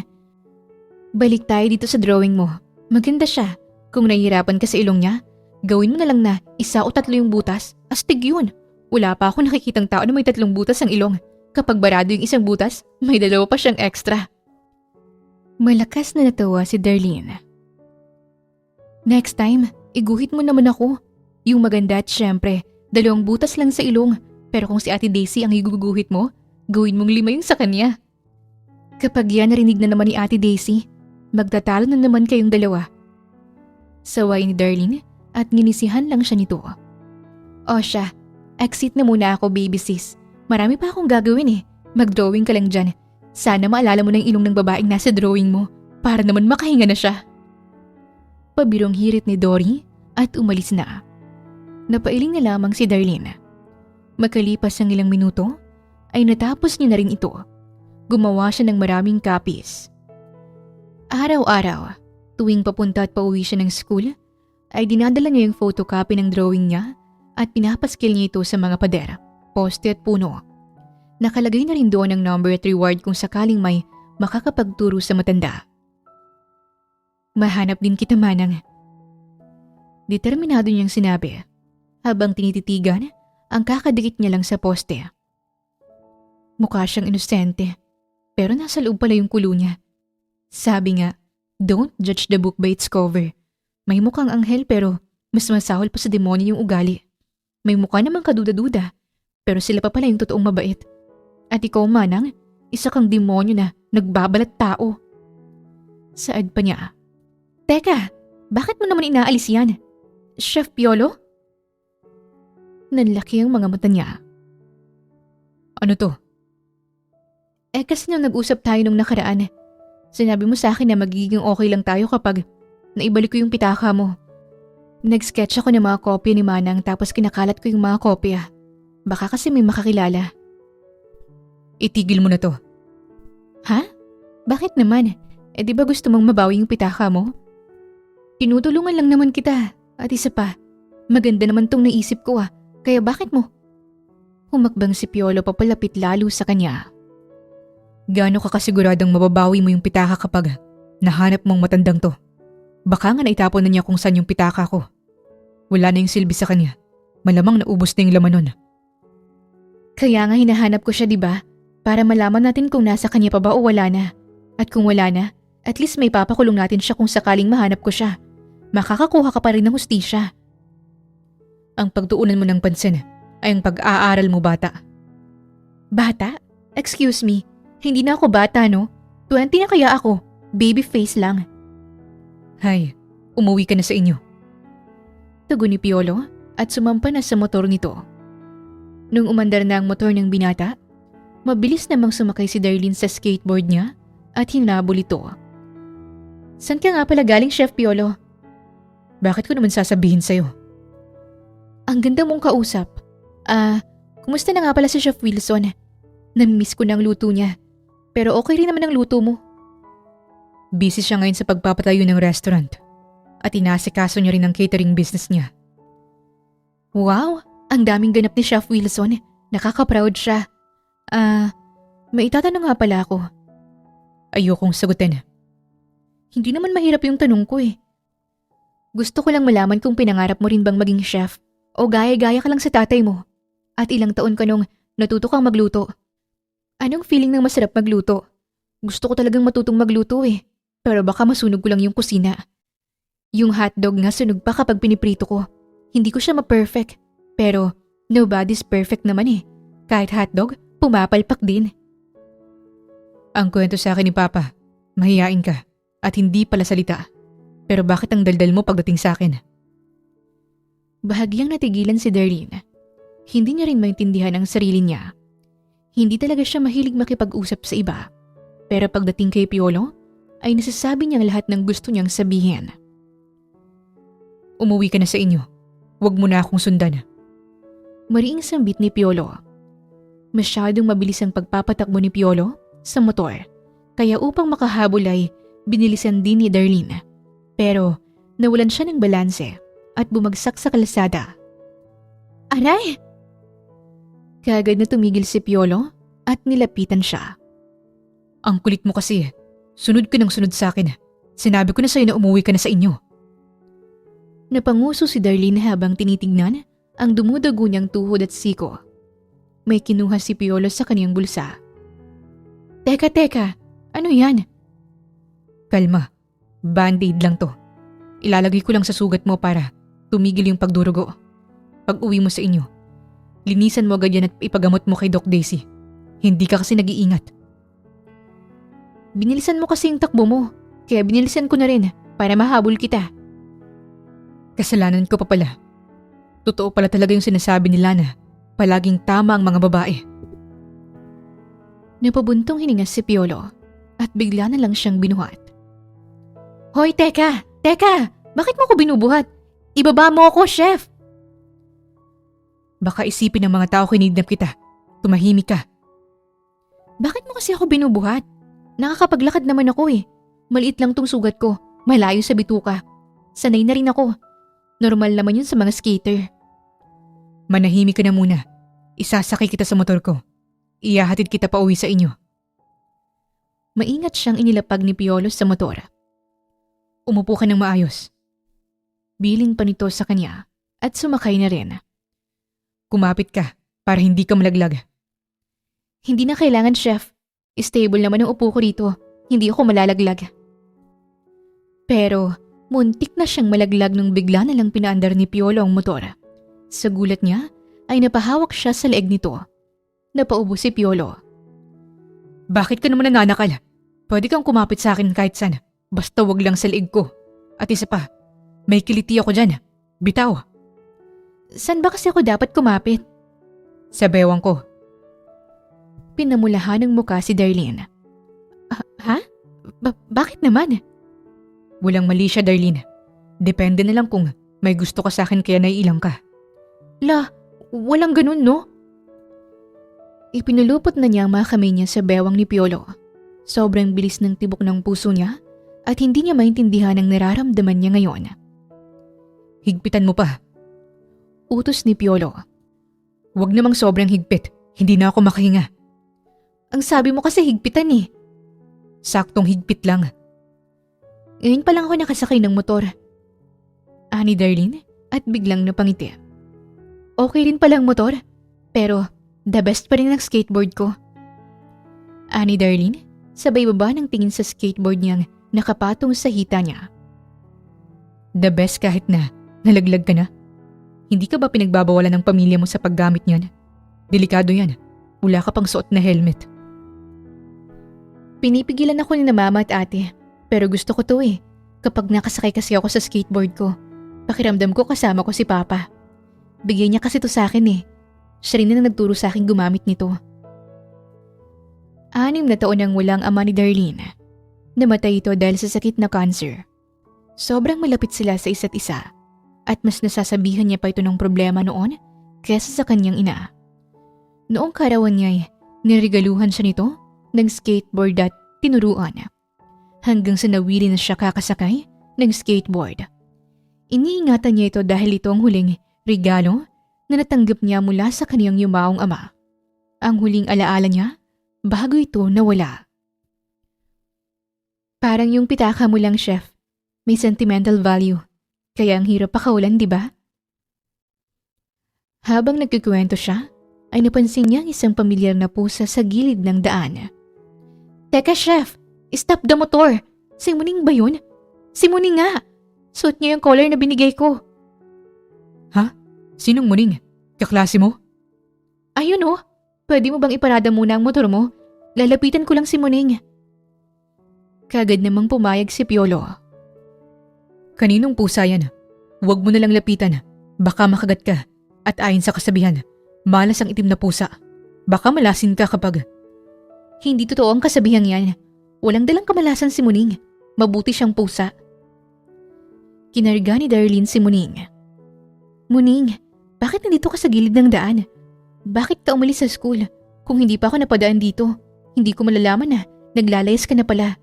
Balik tayo dito sa drawing mo. Maganda siya. Kung nahihirapan ka sa ilong niya, gawin mo na lang na 1 o 3 yung butas. Astig yun. Wala pa ako nakikitang tao na may 3 butas ang ilong. Kapag barado yung 1 butas, may 2 pa siyang extra. Malakas na natawa si Darlene. Next time, iguhit mo naman ako. Yung maganda at syempre, 2 butas lang sa ilong. Pero kung si Ate Daisy ang iguguhit mo, gawin mong 5 yung sa kanya. Kapag yan narinig na naman ni Ate Daisy, magtatalo na naman kayong 2. Saway ni Darlene at nginisihan lang siya nito. O siya, exit na muna ako baby sis. Marami pa akong gagawin eh. Mag-drawing ka lang dyan. Sana maalala mo na yung ilong ng babaeng nasa drawing mo para naman makahinga na siya. Pabirong hirit ni Dory at umalis na. Napailing na lamang si Darlene. Makalipas ang ilang minuto, ay natapos niya na rin ito. Gumawa siya ng maraming copies. Araw-araw, tuwing papunta at pauwi siya ng school, ay dinadala niya yung photocopy ng drawing niya at pinapaskil niya ito sa mga pader, poste at puno. Nakalagay na rin doon ang number at reward kung sakaling may makakapagturo sa matanda. Mahanap din kita, Manang. Determinado niyang sinabi habang tinititigan ang kakadikit niya lang sa poste. Mukha siyang inosente, pero nasa loob pala yung kulo niya. Sabi nga, don't judge the book by its cover. May mukhang anghel pero mas masahol pa sa demonyo yung ugali. May mukha namang kaduda-duda, pero sila pa pala yung totoong mabait. At ikaw, Manang, isa kang demonyo na nagbabalat tao. Saad pa niya. Teka, bakit mo naman inaalis yan? Chef Piolo? Nanlaki ang mga mata niya. Ano to? Kasi nung nag-usap tayo nung nakaraan, sinabi mo sa akin na magiging okay lang tayo kapag naibalik ko yung pitaka mo. Nag-sketch ako ng mga kopya ni Manang tapos kinakalat ko yung mga kopya. Baka kasi may makakilala. Itigil mo na to. Ha? Bakit naman? Di ba gusto mong mabawi yung pitaka mo? Tinutulungan lang naman kita. At isa pa, maganda naman tong naisip ko Kaya bakit mo? Humakbang si Piolo papalapit lalo sa kanya. Gaano ka kasiguradong mababawi mo yung pitaka kapag nahanap mong matandang to? Baka nga naitapon na niya kung saan yung pitaka ko. Wala na yung silbi sa kanya. Malamang naubos na yung laman nun. Kaya nga hinahanap ko siya, diba? Para malaman natin kung nasa kanya pa ba o wala na. At kung wala na, at least may papakulong natin siya kung sakaling mahanap ko siya. Makakakuha ka pa rin ng hustisya. Ang pagtuunan mo ng pansin ay ang pag-aaral mo, bata. Bata? Excuse me, hindi na ako bata, no? 20 na kaya ako, baby face lang. Hay, umuwi ka na sa inyo. Tugon ni Piolo at sumampa na sa motor nito. Nung umandar na ang motor ng binata, mabilis namang sumakay si Darlene sa skateboard niya at hinabol ito. San ka nga pala galing, Chef Piolo? Bakit ko naman sasabihin sa'yo? Ang ganda mong kausap. Kumusta na nga pala si Chef Wilson? Namimiss ko na ang luto niya. Pero okay rin naman ang luto mo. Busy siya ngayon sa pagpapatayo ng restaurant. At inasikaso niya rin ang catering business niya. Wow! Ang daming ganap ni Chef Wilson. Nakaka-proud siya. May itatanong nga pala ako. Ayokong sagutin. Hindi naman mahirap yung tanong ko . Gusto ko lang malaman kung pinangarap mo rin bang maging chef o gaya-gaya ka lang sa tatay mo. At ilang taon ka nung natuto kang magluto. Anong feeling ng masarap magluto? Gusto ko talagang matutong magluto . Pero baka masunog ko lang yung kusina. Yung hotdog nga sunog pa kapag piniprito ko. Hindi ko siya ma-perfect. Pero nobody's perfect naman . Kahit hotdog, pumapalpak din. Ang kwento sa akin ni Papa, mahiyain ka at hindi pala salita. Pero bakit ang daldal mo pagdating sa akin? Bahagyang natigilan si Darlene. Hindi niya rin maintindihan ang sarili niya. Hindi talaga siya mahilig makipag-usap sa iba. Pero pagdating kay Piolo, ay nasasabi niyang lahat ng gusto niyang sabihin. Umuwi ka na sa inyo. Huwag mo na akong sundan. Mariing sambit ni Piolo. Masyadong mabilis ang pagpapatakbo ni Piolo sa motor. Kaya upang makahabol ay binilisan din ni Darlene. Pero nawalan siya ng balanse at bumagsak sa kalsada. Aray! Kaagad na tumigil si Piolo at nilapitan siya. Ang kulit mo kasi. Sunod ka ng sunod sa akin. Sinabi ko na sa'yo na umuwi ka na sa inyo. Napanguso si Darlene habang tinitignan ang dumudugo niyang tuhod at siko. May kinuha si Piolo sa kaniyang bulsa. Teka, ano yan? Kalma, band-aid lang to. Ilalagay ko lang sa sugat mo para tumigil yung pagdurugo. Pag uwi mo sa inyo, linisan mo agad yan at ipagamot mo kay Doc Daisy. Hindi ka kasi nag-iingat. Binilisan mo kasi yung takbo mo, kaya binilisan ko na rin para mahabol kita. Kasalanan ko pa pala. Totoo pala talaga yung sinasabi nila na palaging tama ang mga babae. Napabuntong hininga si Piolo at bigla na lang siyang binuhat. Hoy, teka! Bakit mo ko binubuhat? Ibaba mo ako, chef! Baka isipin ng mga tao kinidnap kita. Tumahimik ka. Bakit mo kasi ako binubuhat? Nakakapaglakad naman ako . Maliit lang tong sugat ko. Malayo sa bituka. Sanay na rin ako. Normal naman yun sa mga skater. Manahimik ka na muna. Isasakay kita sa motor ko. Iyahatid kita pa uwi sa inyo. Maingat siyang inilapag ni Piolo sa motor. Umupo ka ng maayos. Biling pa nito sa kanya at sumakay na rin. Kumapit ka para hindi ka malaglag. Hindi na kailangan, chef. Stable naman ang upo ko dito. Hindi ako malalaglag. Pero muntik na siyang malaglag nung bigla na lang pinaandar ni Piolo ang motor. Sa gulat niya ay napahawak siya sa leeg nito. Napaubo si Piolo. Bakit ka naman nananakal? Pwede kang kumapit sa akin kahit saan. Basta wag lang sa leeg ko. At isa pa, may kiliti ako dyan. Bitaw. San ba kasi ako dapat kumapit? Sa bewang ko. Pinamulahan ng muka si Darlene. Ha? Bakit naman? Walang mali siya, Darlene. Depende na lang kung may gusto ka sa akin kaya naiilang ka. Walang ganun, no? Ipinulupot na niya ang mga kamay niya sa bewang ni Piolo. Sobrang bilis ng tibok ng puso niya at hindi niya maintindihan ang nararamdaman niya ngayon. Higpitan mo pa. Utos ni Piolo. Huwag namang sobrang higpit, hindi na ako makahinga. Ang sabi mo kasi higpitan eh. Saktong higpit lang. Ngayon pa lang ako nakasakay ng motor. Ani Darlene at biglang napangiti. Okay rin palang motor, pero the best pa rin ang skateboard ko. Ani Darlene, sabay baba ng tingin sa skateboard niyang nakapatong sa hita niya. The best kahit na nalaglag ka na? Hindi ka ba pinagbabawalan ng pamilya mo sa paggamit niyan? Delikado yan. Wala ka pang suot na helmet. Pinipigilan ako ni na mama at ate. Pero gusto ko to eh. Kapag nakasakay kasi ako sa skateboard ko, pakiramdam ko kasama ko si Papa. Bigay niya kasi to sa akin eh. Siya rin na nagturo sa akin gumamit nito. 6 na taon nang walang ama ni Darlene. Namatay ito dahil sa sakit na cancer. Sobrang malapit sila sa isa't isa. At mas nasasabihan niya pa ito ng problema noon kaysa sa kanyang ina. Noong karawan niya, niregaluhan siya nito ng skateboard at tinuruan. Hanggang sa nawili na siya kakasakay ng skateboard. Iniingatan niya ito dahil ito ang huling regalo na natanggap niya mula sa kaniyang yumaong ama. Ang huling alaala niya bago ito nawala. Parang yung pitaka mo lang, chef. May sentimental value. Kaya ang hirap pakawalan, di ba? Habang nagkikwento siya, ay napansin niya ang isang pamilyar na pusa sa gilid ng daan. Teka, chef! Stop the motor! Si Muning ba yun? Si Muning nga! Suot niya yung collar na binigay ko. Ha? Sinong Muning? Kaklase mo? Ayun oh! Pwede mo bang iparada muna ang motor mo? Lalapitan ko lang si Muning. Kagad namang pumayag si Piolo. Kaninong pusa yan? Huwag mo nalang lapitan. Baka makagat ka. At ayon sa kasabihan, malas ang itim na pusa. Baka malasin ka kapag... Hindi totoo ang kasabihan yan. Walang dalang kamalasan si Muning. Mabuti siyang pusa. Kinarga ni Darlene si Muning. Muning, bakit nandito ka sa gilid ng daan? Bakit ka umalis sa school? Kung hindi pa ako napadaan dito, hindi ko malalaman na naglalayas ka na pala.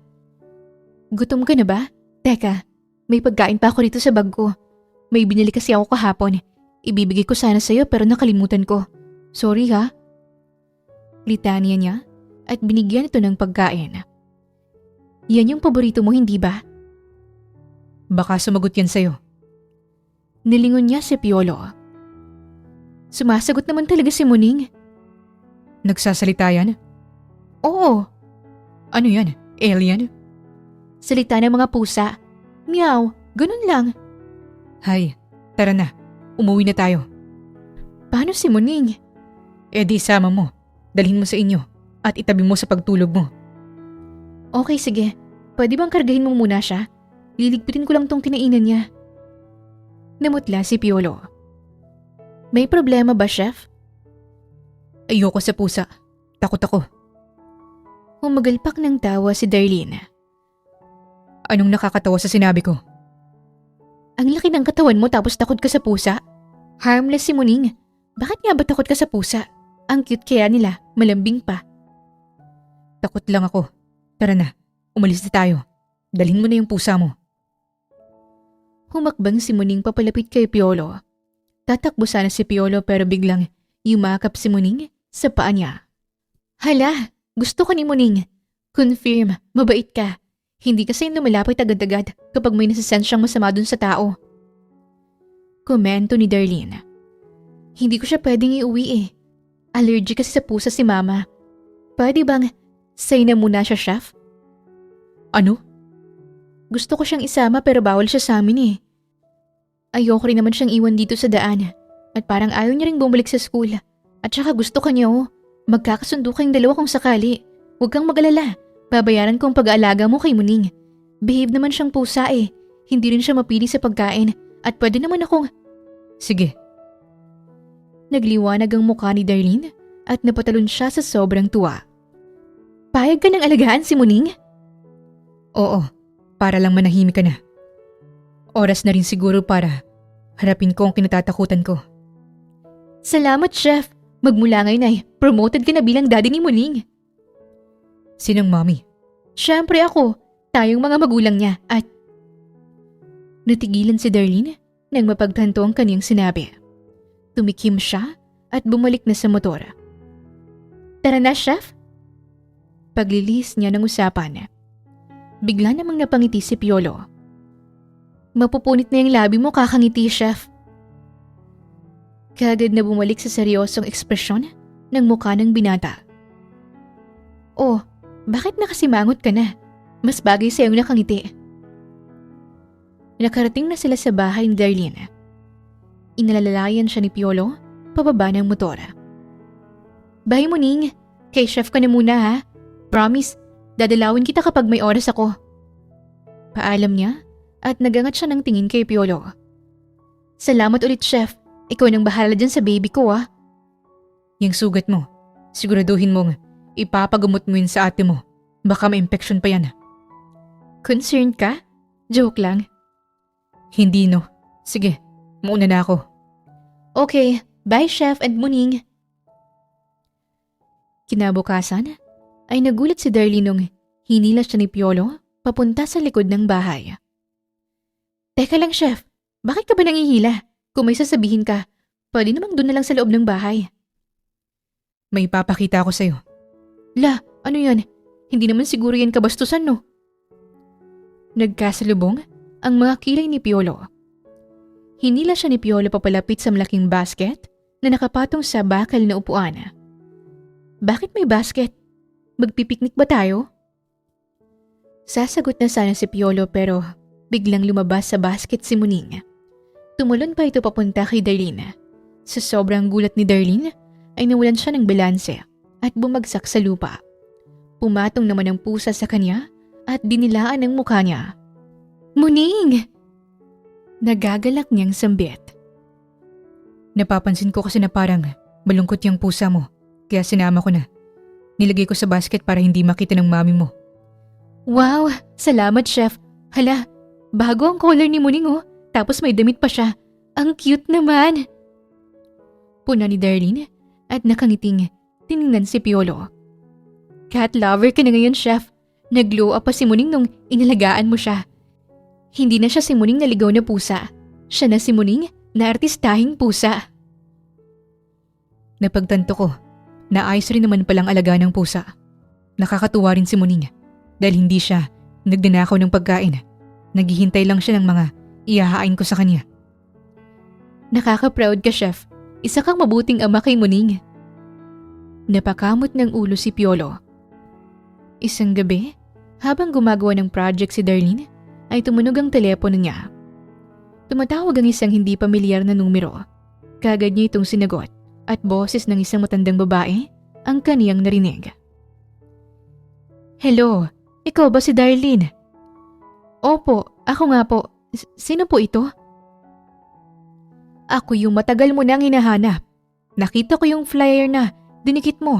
Gutom ka na ba? Teka, may pagkain pa ako rito sa bag ko. May binili kasi ako kahapon. Ibibigay ko sana sa'yo pero nakalimutan ko. Sorry ha. Litanya niya at binigyan ito ng pagkain. Yan yung paborito mo, hindi ba? Baka sumagot yan sa'yo. Nilingon niya si Piolo. Sumasagot naman talaga si Muning. Nagsasalita yan? Oo. Ano yan? Alien? Salita ng mga pusa. Meow, ganun lang. Hay, tara na. Umuwi na tayo. Paano si Muning? Eh di sama mo. Dalhin mo sa inyo at itabi mo sa pagtulog mo. Okay, sige. Pwede bang kargahin mo muna siya? Liligpitin ko lang tong kinainan niya. Namutla si Piolo. May problema ba, chef? Ayoko sa pusa. Takot ako. Humagalpak ng tawa si Darlene. Anong nakakatawa sa sinabi ko? Ang laki ng katawan mo tapos takot ka sa pusa? Harmless si Muning. Bakit nga ba takot ka sa pusa? Ang cute kaya nila, malambing pa. Takot lang ako. Tara na, umalis na tayo. Dalhin mo na yung pusa mo. Humakbang si Muning papalapit kay Piolo. Tatakbo sana si Piolo pero biglang yumakap si Muning sa paa niya. Hala, gusto ko ni Muning. Confirm, mabait ka. Hindi kasi lumalapit agad-agad kapag may nasasens siyang masama dun sa tao. Komento ni Darlene. Hindi ko siya pwedeng iuwi eh. Allergic kasi sa pusa si Mama. Pwede bang say na muna siya, chef? Ano? Gusto ko siyang isama pero bawal siya sa amin eh. Ayoko rin naman siyang iwan dito sa daan. At parang ayaw niya ring bumalik sa school. At saka gusto ka niya oh. Magkakasundo kayong dalawa kung sakali. Huwag kang mag-alala. Babayaran ko ang pag-aalaga mo kay Muning. Behave naman siyang pusa eh. Hindi rin siya mapili sa pagkain. At pwede naman akong... Sige. Nagliwanag ang mukha ni Darlene at napatalon siya sa sobrang tuwa. Payag ka ng alagaan si Muning? Oo, para lang manahimik ka na. Oras na rin siguro para harapin ko ang kinatatakutan ko. Salamat, chef. Magmula ngayon ay promoted ka na bilang daddy ni Muning. Sinong mommy? Siyempre ako, tayong mga magulang niya at… Natigilan si Darlene nang mapagtanto ang kaniyang sinabi. Tumikim siya at bumalik na sa motor. Tara na, chef? Paglilihis niya ng usapan. Bigla namang napangiti si Piolo. Mapupunit na yung labi mo kakangiti, chef. Kaagad na bumalik sa seryosong ekspresyon ng mukha ng binata. Oh, bakit nakasimangot ka na? Mas bagay sa iyong nakangiti. Nakarating na sila sa bahay ni Darlene. Inalalalayan siya ni Piolo pababa ng motor. Bye, Muning. Kay chef ka na muna, ha? Promise, dadalawin kita kapag may oras ako. Paalam niya at nagangat siya ng tingin kay Piolo. Salamat ulit, chef. Ikaw nang bahala dyan sa baby ko, ha? Yung sugat mo, siguraduhin mong ipapagamot mo yun sa ate mo. Baka ma-infection pa yan. Concerned ka? Joke lang. Hindi, no. Sige, mauna na ako. Okay, bye, chef and Muning. Kinabukasan ay nagulat si Darlene nung hinila siya ni Piolo papunta sa likod ng bahay. Teka lang, chef. Bakit ka ba nangihila? Kung may sasabihin ka, pwede namang doon na lang sa loob ng bahay. May papakita ako sa'yo. La, ano yan? Hindi naman siguro yan kabastusan, no? Nagkasalubong ang mga kilay ni Piolo. Hinila siya ni Piolo papalapit sa malaking basket na nakapatong sa bakal na upuan. Bakit may basket? Magpipiknik ba tayo? Sasagot na sana si Piolo pero biglang lumabas sa basket si Muning. Tumulon pa ito papunta kay Darlene. Sa sobrang gulat ni Darlene ay nawalan siya ng balanse at bumagsak sa lupa. Pumatong naman ang pusa sa kanya at dinilaan ang mukha niya. Muning! Nagagalak niyang sambit. Napapansin ko kasi na parang malungkot yung pusa mo, kaya sinama ko na. Nilagay ko sa basket para hindi makita ng mami mo. Wow! Salamat, chef. Hala, bago ang color ni Muning, oh. Tapos may damit pa siya. Ang cute naman! Puna ni Darlene at nakangiting tiningnan si Piolo. Cat lover ka na ngayon, chef. Nag-glow up pa si Muning nung inalagaan mo siya. Hindi na siya si Muning na ligaw na pusa. Siya na si Muning na artistahing pusa. Napagtanto ko na ayos rin naman palang alaga ng pusa. Nakakatuwa rin si Muning dahil hindi siya nagdanakaw ng pagkain. Naghihintay lang siya ng mga ihahain ko sa kanya. Nakaka-proud ka, chef. Isa kang mabuting ama kay Muning. Napakamot ng ulo si Piolo. Isang gabi, habang gumagawa ng project si Darlene, ay tumunog ang telepono niya. Tumatawag ang isang hindi pamilyar na numero. Kaagad niya itong sinagot at boses ng isang matandang babae ang kaniyang narinig. Hello, ikaw ba si Darlene? Opo, ako nga po. Sino po ito? Ako yung matagal mo nang hinahanap. Nakita ko yung flyer na dinikit mo.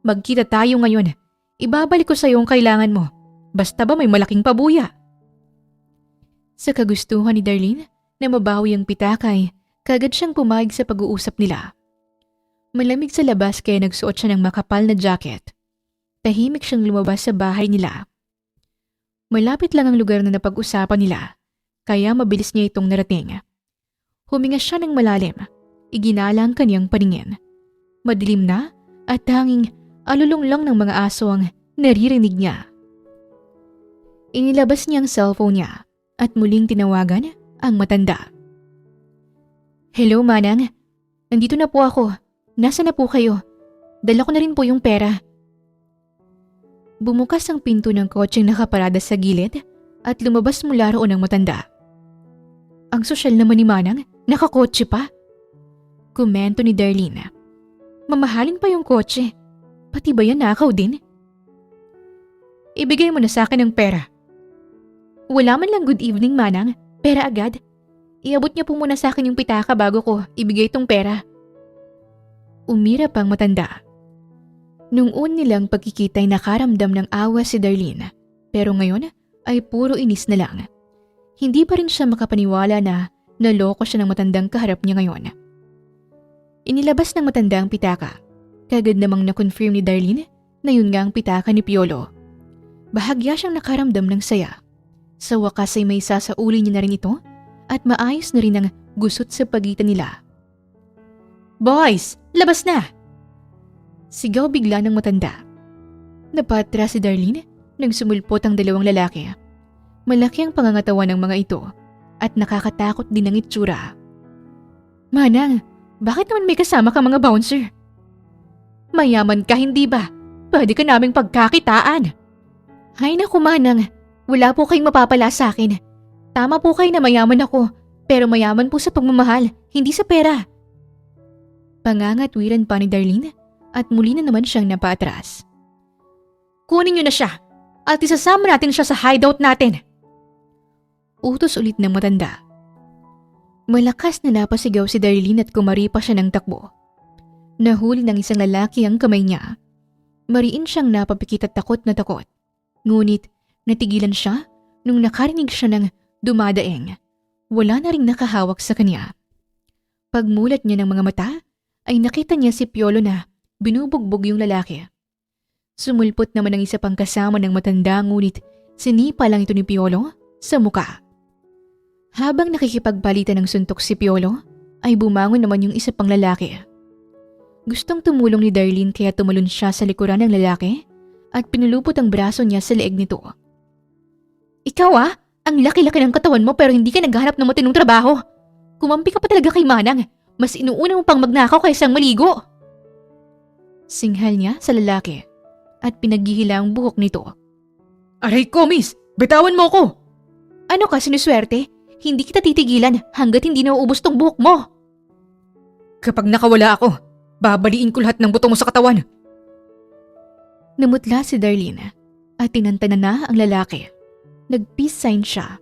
Magkita tayo ngayon. Ibabalik ko sa iyo ang kailangan mo. Basta ba may malaking pabuya? Sa kagustuhan ni Darlene na mabawi ang pitakay, kagad siyang pumayag sa pag-uusap nila. Malamig sa labas kaya nagsuot siya ng makapal na jacket. Tahimik siyang lumabas sa bahay nila. Malapit lang ang lugar na napag-usapan nila. Kaya mabilis niya itong narating. Huminga siya ng malalim. Iginala ang kanyang paningin. Madilim na at tanging alulong lang ng mga aso ang naririnig niya. Inilabas niya ang cellphone niya at muling tinawagan ang matanda. Hello, Manang. Nandito na po ako. Nasaan na po kayo? Dala ko na rin po yung pera. Bumukas ang pinto ng kotseng nakaparada sa gilid at lumabas mula roon ang matanda. Ang sosyal naman ni Manang, nakakotse pa. Komento ni Darlene. Mamahalin pa yung kotse. Pati ba yan nakaw din? Ibigay mo na sa akin ang pera. Wala man lang good evening, Manang. Pera agad. Iabot niya po muna sa akin yung pitaka bago ko ibigay itong pera. Umirap ang matanda. Nung una nilang pagkikita'y nakaramdam ng awa si Darlene. Pero ngayon ay puro inis na lang. Hindi pa rin siya makapaniwala na naloko siya ng matandang kaharap niya ngayon. Inilabas ng matanda ang pitaka. Kagad namang na-confirm ni Darlene na yun nga ang pitaka ni Piolo. Bahagya siyang nakaramdam ng saya. Sa wakas ay may sasauli niya na rin ito at maayos na rin ang gusot sa pagitan nila. "Boys, labas na!" Sigaw bigla ng matanda. Napatras si Darlene nang sumulpot ang dalawang lalaki. Malaki ang pangangatawan ng mga ito at nakakatakot din ang itsura. "Manang, bakit naman may kasama ka mga bouncer?" "Mayaman ka, hindi ba? Pwede ka naming pagkakitaan." "Ay naku Manang, wala po kayong mapapala sa akin. Tama po kayo na mayaman ako, pero mayaman po sa pagmamahal, hindi sa pera." Pangangatwiran pa ni Darlene at muli na naman siyang napaatras. "Kunin niyo na siya at isasama natin siya sa hideout natin." Utos ulit ng matanda. Malakas na napasigaw si Darlene at kumari pa siya ng takbo. Nahuli ng isang lalaki ang kamay niya. Mariin siyang napapikit at takot na takot. Ngunit natigilan siya nung nakarinig siya ng dumadaing. Wala na ring nakahawak sa kanya. Pagmulat niya ng mga mata ay nakita niya si Piolo na binubugbog yung lalaki. Sumulpot naman ang isa pang kasama ng matanda ngunit sinipa lang ito ni Piolo sa muka. Habang nakikipagbalita ng suntok si Piolo ay bumangon naman yung isa pang lalaki. Gustong tumulong ni Darlene kaya tumalon siya sa likuran ng lalaki at pinulupot ang braso niya sa leeg nito. "Ikaw ang laki-laki ng katawan mo pero hindi ka naghahanap ng matinong trabaho. Kumampi ka pa talaga kay Manang, mas inuuna mo pang magnakaw kaysa maligo." Singhal niya sa lalaki at pinaghihila ang buhok nito. "Aray ko, miss! Bitawan mo ko!" "Ano ka, sinuswerte? Hindi kita titigilan hanggat hindi nauubos tong buhok mo." "Kapag nakawala ako, babaliin ko lahat ng buto mo sa katawan." Namutla si Darlene at tinantanan na ang lalaki. Nag-peace sign siya.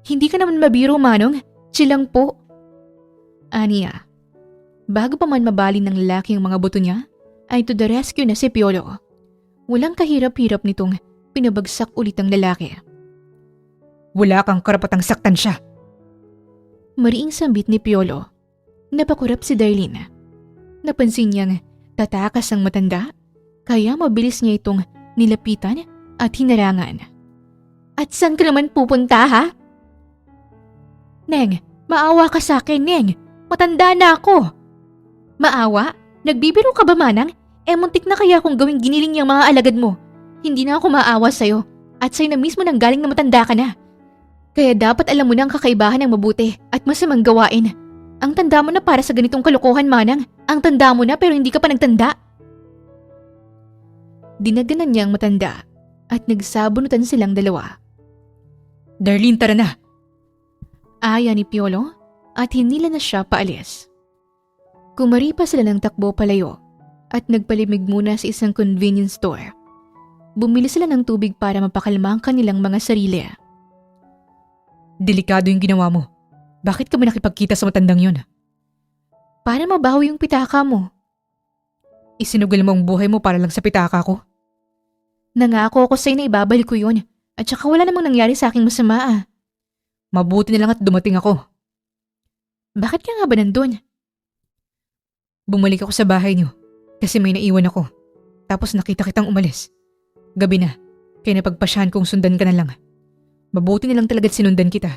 "Hindi ka naman mabiro, Manong. Chill lang po." Aniya. Bago pa man mabalin ng lalaki ang mga buto niya, ay to the rescue na si Piolo. Walang kahirap-hirap nitong pinabagsak ulit ang lalaki. "Wala kang karapatang saktan siya." Mariing sambit ni Piolo. Napakurap si Darlene. Napansin niyang tatakas ang matanda, kaya mabilis niya itong nilapitan at hinarangan. "At saan ka naman pupunta, ha?" "Neng, maawa ka sa akin, Neng. Matanda na ako." "Maawa? Nagbibiro ka ba, Manang? Muntik na kaya kung gawing giniling yung mga alagad mo. Hindi na ako maawa sa'yo at sa'yo na mismo nang galing na matanda ka na. Kaya dapat alam mo na ang kakaibahan ng mabuti at masamang gawain. Ang tanda mo na para sa ganitong kalokohan, Manang. Ang tanda mo na pero hindi ka pa nagtanda." Dinaganan niya ang matanda at nagsabunutan silang dalawa. "Darlene, tara na!" Aya ni Piolo at hinila na siya paalis. Kumari pa sila ng takbo palayo at nagpalimig muna sa isang convenience store. Bumili sila ng tubig para mapakalma ang kanilang mga sarili. "Delikado yung ginawa mo. Bakit ka ba nakipagkita sa matandang yun?" "Para mabaho yung pitaka mo." "Isinugal mo ang buhay mo para lang sa pitaka ko?" "Nangako ako sa'yo na ibabalik ko yun at saka wala namang nangyari sa aking masama." "Mabuti na lang at dumating ako." "Bakit ka nga ba nandun?" "Bumalik ako sa bahay niyo kasi may naiwan ako. Tapos nakita kitang umalis. Gabi na, kaya napagpasyahan kong sundan ka na lang. Mabuti na lang talaga't sinundan kita.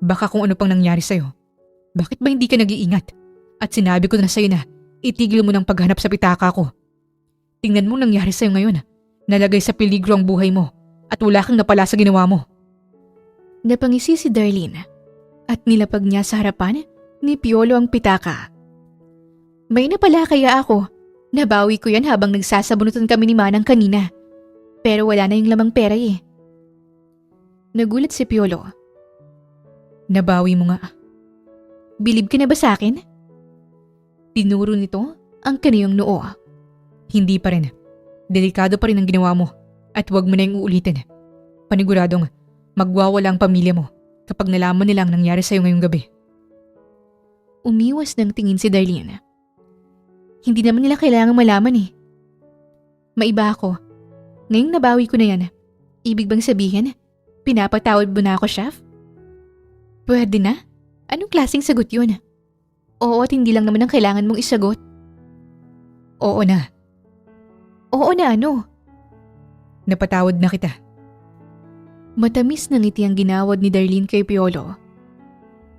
Baka kung ano pang nangyari sa'yo. Bakit ba hindi ka nag-iingat? At sinabi ko na sa'yo na itigil mo ng paghanap sa pitaka ko. Tingnan mo nangyari sa'yo ngayon. Nalagay sa peligro ang buhay mo at wala kang napala sa ginawa mo." Napangisi si Darlene at nilapag niya sa harapan ni Piolo ang pitaka. "May napala kaya ako? Nabawi ko yan habang nagsasabunutan kami ni Manang kanina. Pero wala na yung lamang pera eh." Nagulat si Piolo. "Nabawi mo nga. Bilib ka na ba sa akin?" Tinuro nito ang kaniyang noo. "Hindi pa rin. Delikado pa rin ang ginawa mo at huwag mo na yung uulitin. Paniguradong magwawala ang pamilya mo kapag nalaman nila ang nangyari sa'yo ngayong gabi." Umiwas ng tingin si Darlene. "Hindi naman nila kailangang malaman eh. Maiba ako. Ngayong nabawi ko na yan, ibig bang sabihin, pinapatawad mo na ako, chef?" "Pwede na? Anong klaseng sagot yun?" "Oo at hindi lang naman ang kailangan mong isagot." "Oo na." "Oo na ano?" "Napatawad na kita Matamis na ngiti ang ginawad ni Darlene kay Piolo.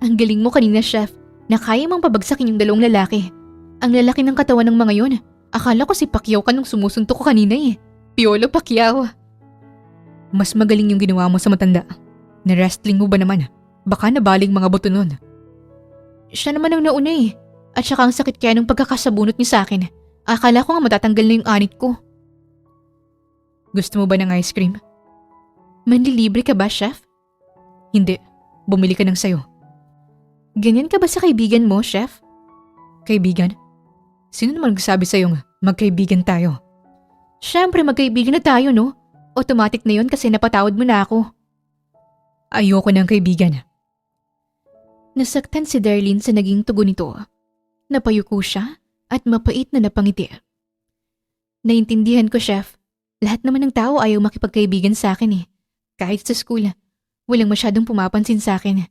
Ang galing mo kanina, chef, na kaya mong pabagsakin yung dalawang lalaki. Ang lalaki ng katawan ng mga yon. Akala ko si Pacquiao ka nung sumusuntok ko kanina eh. Piolo Pacquiao. Mas magaling yung ginawa mo sa matanda. Na-wrestling mo ba naman? Baka nabaling mga buto nun. Siya naman ang nauna eh. At saka ang sakit kaya nung pagkakasabunot niya sa akin. Akala ko nga matatanggal na yung anit ko. Gusto mo ba ng ice cream? Manlilibre ka ba, chef? Hindi. Bumili ka ng sayo. Ganyan ka ba sa kaibigan mo, chef? Kaibigan? Sino naman nagsabi sa'yo nga magkaibigan tayo? Siyempre magkaibigan na tayo, no? Automatic na yon kasi napatawad mo na ako. Ayoko ng kaibigan. Nasaktan si Darlene sa naging tugon nito. Napayuko siya at mapait na napangiti. Naintindihan ko, chef. Lahat naman ng tao ayaw makipagkaibigan sa akin eh. Kahit sa school, walang masyadong pumapansin sa akin.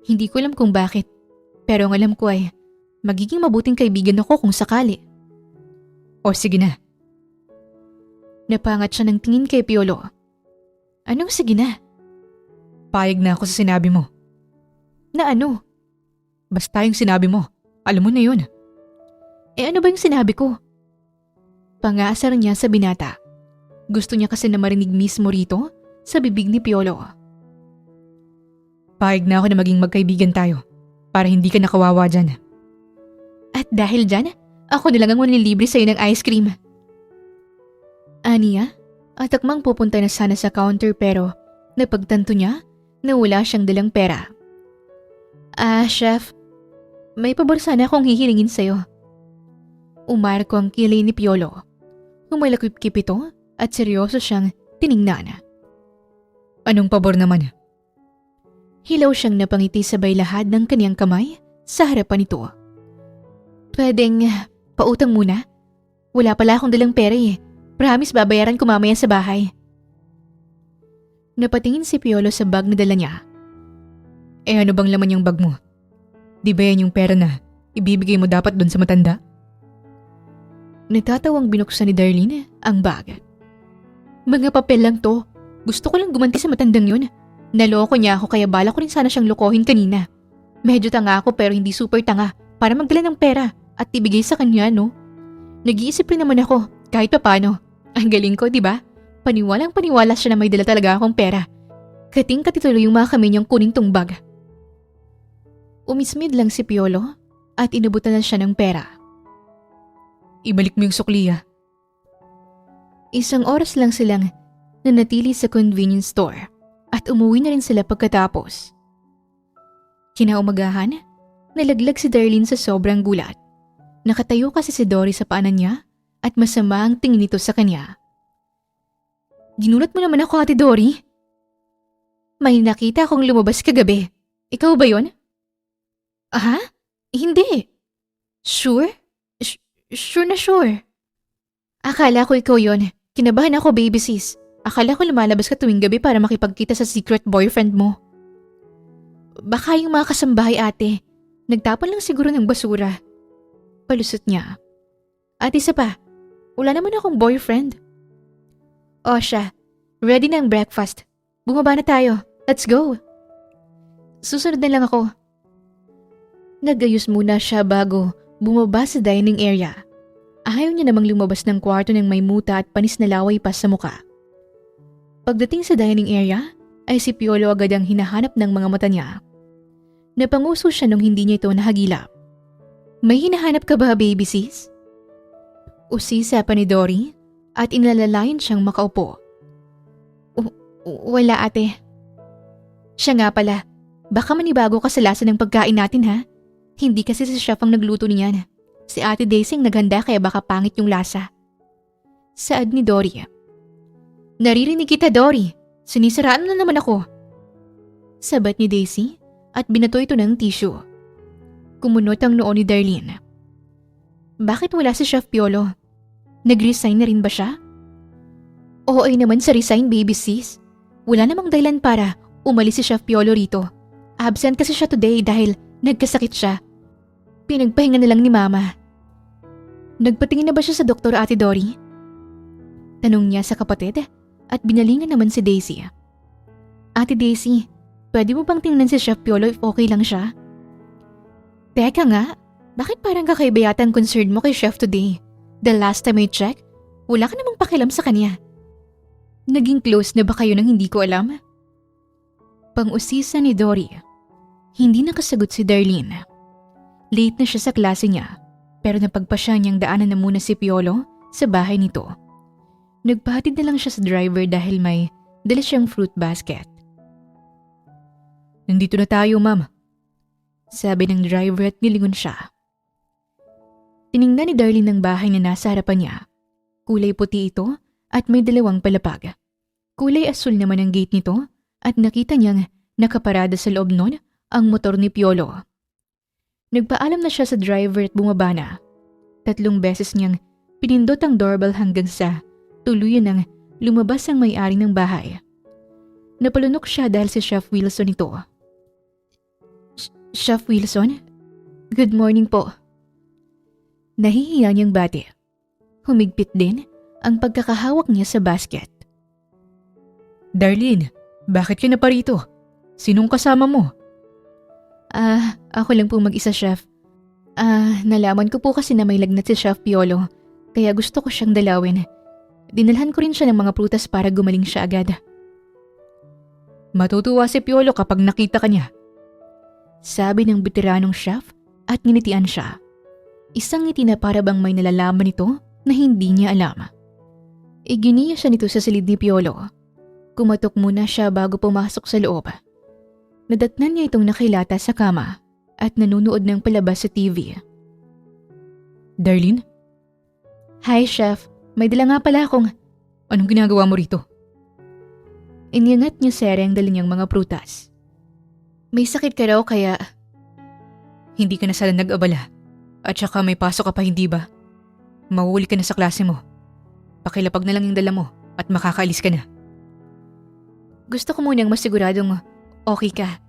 Hindi ko alam kung bakit. Pero ang alam ko ay magiging mabuting kaibigan ako kung sakali. O sige na. Napangat siya ng tingin kay Piolo. Anong sige na? Payag na ako sa sinabi mo. Na ano? Basta yung sinabi mo. Alam mo na yun. Eh ano ba yung sinabi ko? Pangaasar niya sa binata. Gusto niya kasi na marinig mismo rito sa bibig ni Piolo. Payag na ako na maging magkaibigan tayo para hindi ka nakawawa dyan. At dahil dyan, ako na lang ang manlilibre sa'yo ng ice cream. Aniya, at akmang pupunta na sana sa counter pero napagtanto niya na wala siyang dalang pera. Chef, may pabor sana akong hihilingin sa'yo. Umarko ang kilay ni Piolo. Humalakip-kip ito at seryoso siyang tiningnan. Anong pabor naman? Hilaw siyang napangiti sabay lahad ng kaniyang kamay sa harapan nito. Pwedeng pautang muna? Wala pala akong dalang pera eh. Promise babayaran ko mamaya sa bahay. Napatingin si Piolo sa bag na dala niya. Eh ano bang laman yung bag mo? Di ba yan yung pera na ibibigay mo dapat dun sa matanda? Natatawang binuksan ni Darlene ang bag. Mga papel lang to. Gusto ko lang gumanti sa matandang yun. Naloko niya ako kaya bala ko rin sana siyang lokohin kanina. Medyo tanga ako pero hindi super tanga para magdala ng pera at ibigay sa kanya, no? Nag-iisip rin naman ako kahit paano. Ang galing ko, di ba? Paniwalang paniwala siya na may dala talaga akong pera. Kating katituloy yung mga kami niyang kuning tong bag. Umismid lang si Piolo at inabutan na siya ng pera. Ibalik mo yung sukliya. Isang oras lang silang nanatili sa convenience store at umuwi na rin sila pagkatapos. Kinaumagahan, nalaglag si Darlene sa sobrang gulat. Nakatayo kasi si Dory sa paanan niya at masama ang tingin nito sa kanya. Ginulat mo naman ako, Ate Dory. May nakita akong lumabas kagabi. Ikaw ba yon? Aha? Hindi. Sure? Sure na sure. Akala ko ikaw yon. Kinabahan ako, baby sis. Akala ko lumalabas ka tuwing gabi para makipagkita sa secret boyfriend mo. Baka yung mga kasambahay, ate. Nagtapon lang siguro ng basura. Palusot niya. At isa pa, wala naman akong boyfriend. O siya, ready na ang breakfast. Bumaba na tayo. Let's go. Susunod na lang ako. Nagayos muna siya bago bumaba sa dining area. Ayaw niya namang lumabas ng kwarto ng may muta at panis na laway pa sa muka. Pagdating sa dining area, ay si Piolo agad ang hinahanap ng mga mata niya. Napanguso siya nung hindi niya ito nahagilap. May hinahanap ka ba, baby sis? Usisa pa ni Dory at inalalayan siyang makaupo. Wala, ate. Siya nga pala, baka manibago ka sa lasa ng pagkain natin, ha? Hindi kasi si chef ang nagluto niyan. Si Ate Daisy ang naghanda kaya baka pangit yung lasa. Saad ni Dory. Naririnig kita, Dory. Sinisiraan na naman ako. Sabat ni Daisy at binato ito ng tissue. Kumunot ang noo ni Darlene. Bakit wala si Chef Piolo? Nag-resign na rin ba siya? Oo ay naman sa resign, baby sis. Wala namang dahilan para umalis si Chef Piolo rito. Absent kasi siya today dahil nagkasakit siya. Pinagpahinga na lang ni Mama. Nagpatingin na ba siya sa doktor, Ate Dory? Tanong niya sa kapatid at binalingan naman si Daisy. Ate Daisy, pwede mo bang tingnan si Chef Piolo if okay lang siya? Teka nga, bakit parang kakaiba yata ang concern mo kay Chef today? The last time I checked, wala ka namang pakialam sa kanya. Naging close na ba kayo nang hindi ko alam? Pang-usisa ni Dory. Hindi nakasagot si Darlene. Late na siya sa klase niya, pero napagpasya niyang daanan na muna si Piolo sa bahay nito. Nagpahatid na lang siya sa driver dahil may dala siyang fruit basket. Nandito na tayo, ma'am. Sabi ng driver at nilingon siya. Tiningnan ni Darlene ang bahay na nasa harapan niya. Kulay puti ito at may dalawang palapag. Kulay asul naman ang gate nito at nakita niyang nakaparada sa loob nun ang motor ni Piolo. Nagpaalam na siya sa driver at bumaba na. 3 beses niyang pinindot ang doorbell hanggang sa tuluyan nang lumabas ang may-ari ng bahay. Napalunok siya dahil si Chef Wilson ito. Chef Wilson? Good morning po. Nahihiya niyang bati. Humigpit din ang pagkakahawak niya sa basket. Darlene, bakit ka na pa rito? Sinong kasama mo? Ako lang po mag-isa, Chef. Nalaman ko po kasi na may lagnat si Chef Piolo, kaya gusto ko siyang dalawin. Dinalhan ko rin siya ng mga prutas para gumaling siya agad. Matutuwa si Piolo kapag nakita ka niya. Sabi ng veteranong chef at nginitian siya. Isang ngiti na para bang may nalalaman ito na hindi niya alam. Iginiya siya nito sa silid ni Piolo. Kumatok muna siya bago pumasok sa loob. Nadatnan niya itong nakilata sa kama at nanunood ng palabas sa TV. Darlene? Hi, Chef. May dala nga pala akong... Anong ginagawa mo rito? Iniangat niya Sere ang dala niyang mga prutas. May sakit ka raw kaya... Hindi ka na sana nag-abala. At saka may pasok ka pa, hindi ba? Mahuhuli ka na sa klase mo. Pakilapag na lang yung dala mo at makakaalis ka na. Gusto ko munang masiguradong okay ka.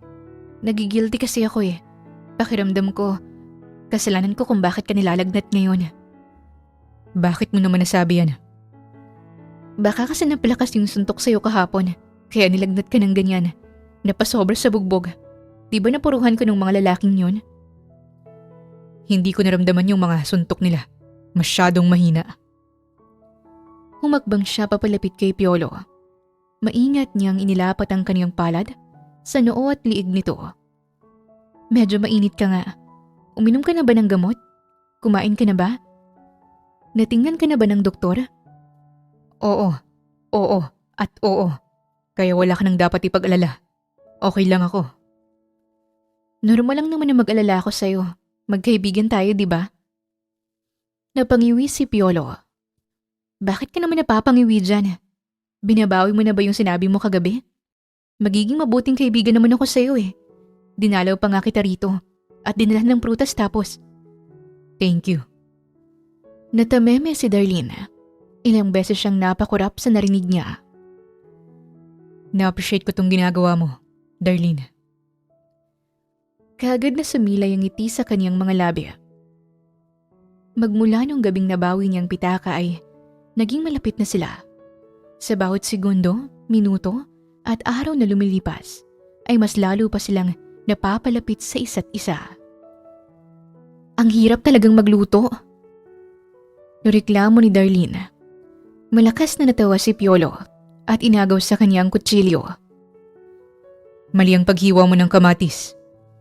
Nagigilty kasi ako eh. Pakiramdam ko, kasalanan ko kung bakit ka nilalagnat ngayon. Bakit mo naman nasabi yan? Baka kasi napalakas yung suntok sa'yo kahapon, kaya nilagnat ka ng ganyan. Napasobra sa bugbog. Di ba napuruhan ko ng mga lalaking yun? Hindi ko naramdaman yung mga suntok nila. Masyadong mahina. Humakbang siya papalapit kay Piolo. Maingat niyang inilapat ang kaniyang palad sa noo at liig nito. Medyo mainit ka nga. Uminom ka na ba ng gamot? Kumain ka na ba? Natingnan ka na ba ng doktor? Oo at oo. Kaya wala ka nang dapat ipag-alala. Okay lang ako. Normal lang naman na mag-alala ako sa'yo. Magkaibigan tayo, di ba? Napangiwi si Piolo. Bakit ka naman napapangiwi dyan? Binabawi mo na ba yung sinabi mo kagabi? Magiging mabuting kaibigan naman ako sa'yo eh. Dinalaw pa nga kita rito at dinalahan ng prutas tapos. Thank you. Natameme si Darlene. Ilang beses siyang napakurap sa narinig niya. Na-appreciate ko tong ginagawa mo, Darlene. Kaagad na sumilay ang ngiti sa kaniyang mga labi. Magmula nung gabing nabawi niyang pitaka ay naging malapit na sila. Sa bawat segundo, minuto at araw na lumilipas ay mas lalo pa silang napapalapit sa isa't isa. Ang hirap talagang magluto. Reklamo ni Darlene. Malakas na natawa si Piolo at inagaw sa kanyang kutsilyo. Mali ang paghiwa mo ng kamatis.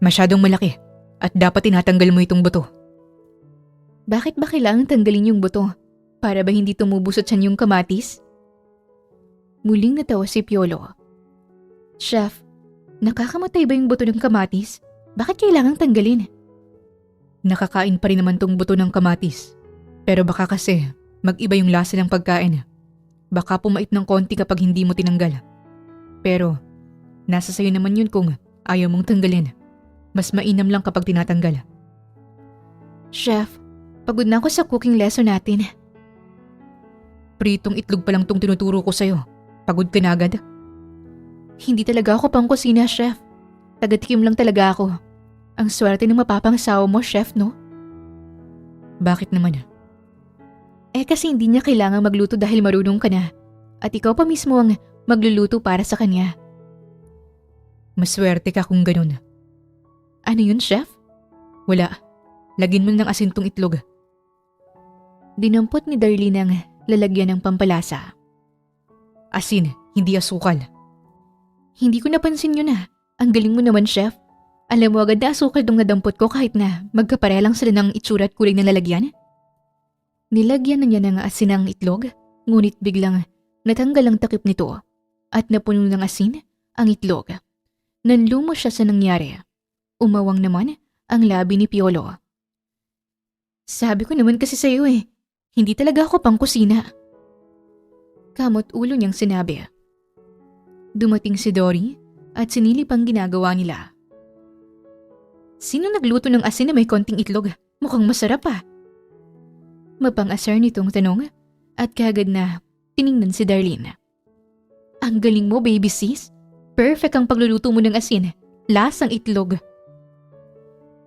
Masyadong malaki at dapat tinatanggal mo itong buto. Bakit ba kailangan tanggalin yung buto? Para ba hindi tumubo sa tiyan yung kamatis? Muling natawa si Piolo. Chef, nakakamatay ba yung buto ng kamatis? Bakit kailangang tanggalin? Nakakain pa rin naman tong buto ng kamatis. Pero baka kasi mag-iba yung lasa ng pagkain. Baka pumait ng konti kapag hindi mo tinanggal. Pero nasa sayo naman yun kung ayaw mong tanggalin. Mas mainam lang kapag tinatanggal. Chef, pagod na ako sa cooking lesson natin. Pritong itlog pa lang tong tinuturo ko sa'yo. Pagod ka na agad? Hindi talaga ako pang kusina, Chef. Tagatikim lang talaga ako. Ang swerte ng mapapangsawa mo, Chef, no? Bakit naman? Kasi hindi niya kailangang magluto dahil marunong ka na. At ikaw pa mismo ang magluluto para sa kanya. Maswerte ka kung ganun. Ano yun, chef? Wala. Lagyan mo ng asin tong itlog. Dinampot ni Darlene ang lalagyan ng pampalasa. Asin, hindi asukal. Hindi ko napansin yun ah. Ang galing mo naman, chef. Alam mo agad na asukal tong nadampot ko kahit na magkapare lang sila ng itsura at kulay ng lalagyan. Nilagyan na niya ng asin ang itlog, ngunit biglang natanggal ang takip nito at napuno ng asin ang itlog. Nanlumo siya sa nangyari. Umawang naman ang labi ni Piolo. Sabi ko naman kasi sa'yo eh, hindi talaga ako pang kusina. Kamot ulo niyang sinabi. Dumating si Dory at sinilip ang ginagawa nila. Sino nagluto ng asin na may konting itlog? Mukhang masarap ah. Mapang-asar nitong tanong at kagad na tiningnan si Darlene. Ang galing mo, baby sis. Perfect ang pagluluto mo ng asin. Lasang itlog.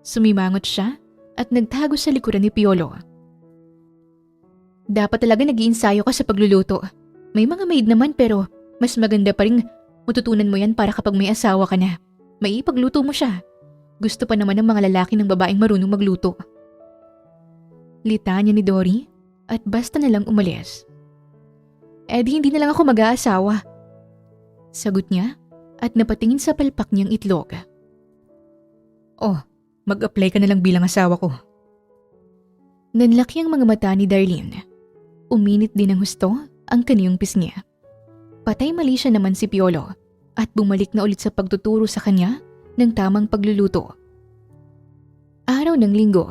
Sumimangot siya at nagtago sa likuran ni Piolo. Dapat talaga nag-iinsayo ka sa pagluluto. May mga maid naman pero mas maganda pa rin matutunan mo yan para kapag may asawa ka na. May ipagluto mo siya. Gusto pa naman ng mga lalaki ng babaeng marunong magluto. Litanya ni Dory at basta na lang umalis. Di hindi na lang ako mag-aasawa. Sagot niya at napatingin sa palpak niyang itlog. Oh, mag-apply ka na lang bilang asawa ko. Nanlaki ang mga mata ni Darlene. Uminit din ng husto ang kaniyang pisngi. Patay mali siya naman si Piolo at bumalik na ulit sa pagtuturo sa kanya ng tamang pagluluto. Araw ng linggo,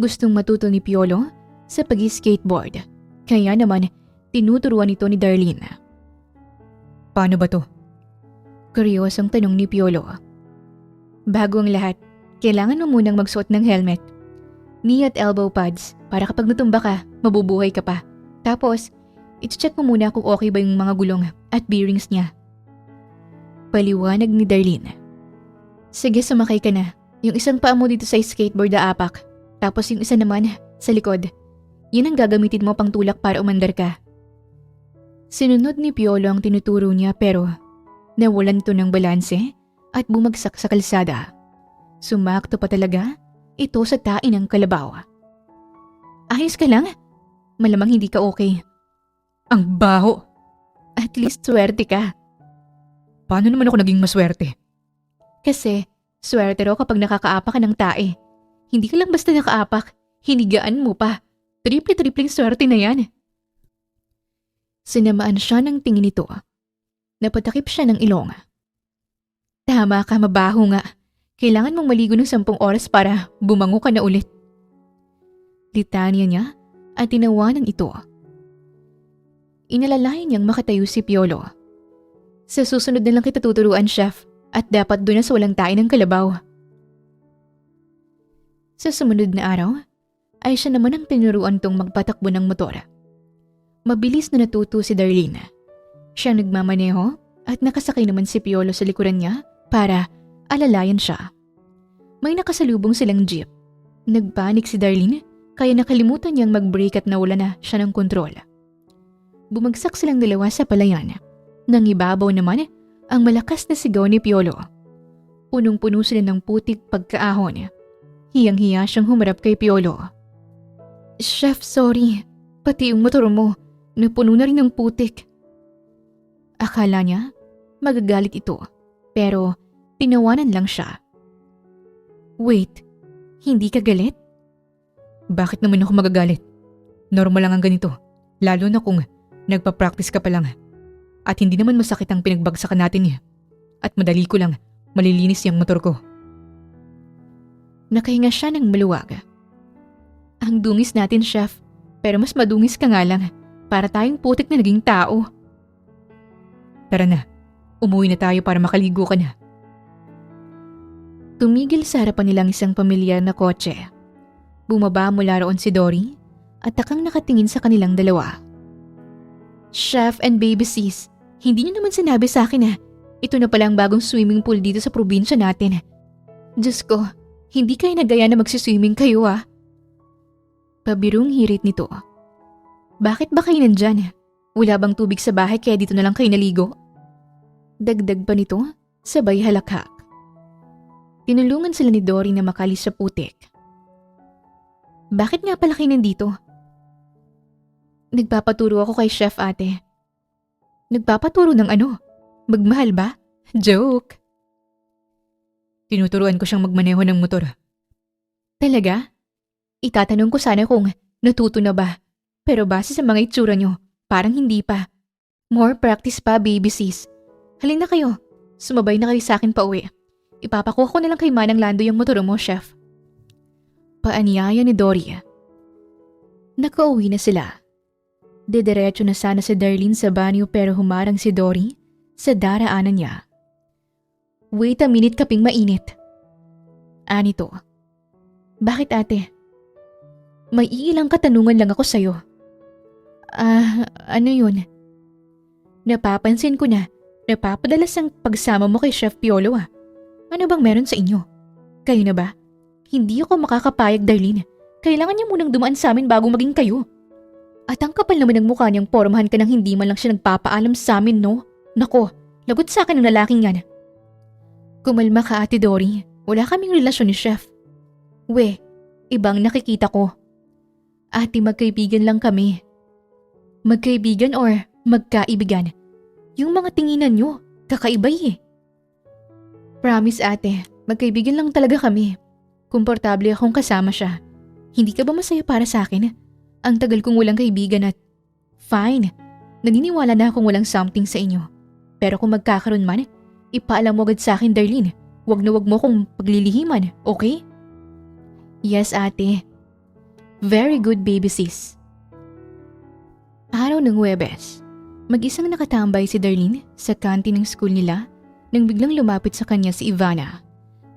gustong matuto ni Piolo sa pag-skateboard. Kaya naman, tinuturuan ito ni Darlene. Paano ba to? Kuryosong tanong ni Piolo. Bago ang lahat, kailangan mo munang magsuot ng helmet. Knee at elbow pads para kapag natumba ka, mabubuhay ka pa. Tapos, i-check mo muna kung okay ba yung mga gulong at bearings niya. Paliwanag ni Darlene. Sige, sumakay ka na. Yung isang paa mo dito sa skateboard na apak. Tapos yung isa naman sa likod. Yun ang gagamitin mo pang tulak para umandar ka. Sinunod ni Piolo ang tinuturo niya pero nawalan ito ng balanse at bumagsak sa kalsada. Sumakto pa talaga ito sa tain ng kalabaw. Ayos ka lang? Malamang hindi ka okay. Ang baho! At least swerte ka. Paano naman ako naging maswerte? Kasi swerte raw kapag nakakaapa ka ng tae. Hindi ka lang basta nakaapak, hinigaan mo pa. Triple-tripling swerte na yan. Sinamaan siya ng tingin nito. Napatakip siya ng ilong. Tama ka, mabaho nga. Kailangan mong maligo ng 10 oras para bumango ka na ulit. Litanya niya at tinawanan ito. Inalalayan niyang makatayo si Piolo. Sa susunod na lang kita tuturuan, chef. At dapat doon na sa walang tae ng kalabaw. Sa sumunod na araw, ay siya naman ang tinuruan tong magpatakbo ng motor. Mabilis na natuto si Darlene. Siya nagmamaneho at nakasakay naman si Piolo sa likuran niya para alalayan siya. May nakasalubong silang jeep. Nagpanik si Darlene kaya nakalimutan niyang mag-brake at nawala na siya ng kontrol. Bumagsak silang dalawa sa palayan. Nang ibabaw naman ang malakas na sigaw ni Piolo. Punong-puno sila ng putik pagkaahon. Hiyang-hiya siyang humarap kay Piolo. Chef, sorry. Pati yung motor mo, napuno na rin ng putik. Akala niya, magagalit ito. Pero, tinawanan lang siya. Wait, hindi ka galit? Bakit naman ako magagalit? Normal lang ang ganito. Lalo na kung nagpa-practice ka pa lang. At hindi naman masakit ang pinagbagsakan natin niya. At madali ko lang, malilinis yung motor ko. Nakahinga siya ng maluwag. Ang dungis natin, chef. Pero mas madungis ka nga lang. Para tayong putik na naging tao. Tara na, umuwi na tayo para makaligo ka na. Tumigil sa harapan nilang isang pamilyar na kotse. Bumaba mula roon si Dory at takang nakatingin sa kanilang dalawa. Chef and baby sis, hindi niyo naman sinabi sa akin na ito na pala ang bagong swimming pool dito sa probinsya natin. Diyos ko, hindi kayo nagaya na magsiswimming kayo ah. Pabirong hirit nito. Bakit ba kayo nandyan? Wala bang tubig sa bahay kaya dito na lang kayo naligo? Dagdag pa nito, sabay halakhak. Tinulungan sila ni Dory na makalis sa putik. Bakit nga pala kayo nandito? Nagpapaturo ako kay Chef ate. Nagpapaturo ng ano? Magmahal ba? Joke. Tinuturuan ko siyang magmaneho ng motor. Talaga? Itatanong ko sana kung natuto na ba. Pero base sa mga itsura nyo, parang hindi pa. More practice pa, baby sis. Halin na kayo. Sumabay na kayo sa akin pa uwi. Ipapakuha ko na lang kay Manang Lando yung motor mo, chef. Paanyaya ni Dory. Nakauwi na sila. Didiretso na sana si Darlene sa banyo pero humarang si Dory sa daraanan niya. Wait a minute, kaping mainit. Anito. Bakit ate? May iilang katanungan lang ako sa'yo. Ano yun? Napapansin ko na napapadalas ang pagsama mo kay Chef Piolo . Ano bang meron sa inyo? Kayo na ba? Hindi ako makakapayag, Darlene. Kailangan niya munang dumaan sa amin bago maging kayo. At ang kapal naman ng mukha niyang pormahan ka nang hindi man lang siya nagpapaalam sa amin, no? Nako, lagot sa akin ang lalaking yan. Kumalma ka, Ate Dory. Wala kaming relasyon ni Chef. We, ibang nakikita ko. Ate, magkaibigan lang kami. Magkaibigan or magkaibigan? Yung mga tinginan niyo, kakaiba eh. Promise ate, magkaibigan lang talaga kami. Komportable akong kasama siya. Hindi ka ba masaya para sa akin? Ang tagal kong walang kaibigan at… Fine, naniniwala na akong walang something sa inyo. Pero kung magkakaroon man, ipaalam mo agad sa akin, Darlene. Wag na wag mo kong paglilihiman, okay? Yes ate. Very good, baby sis. Araw ng Huwebes, mag-isang nakatambay si Darlene sa kantin ng school nila nang biglang lumapit sa kanya si Ivana,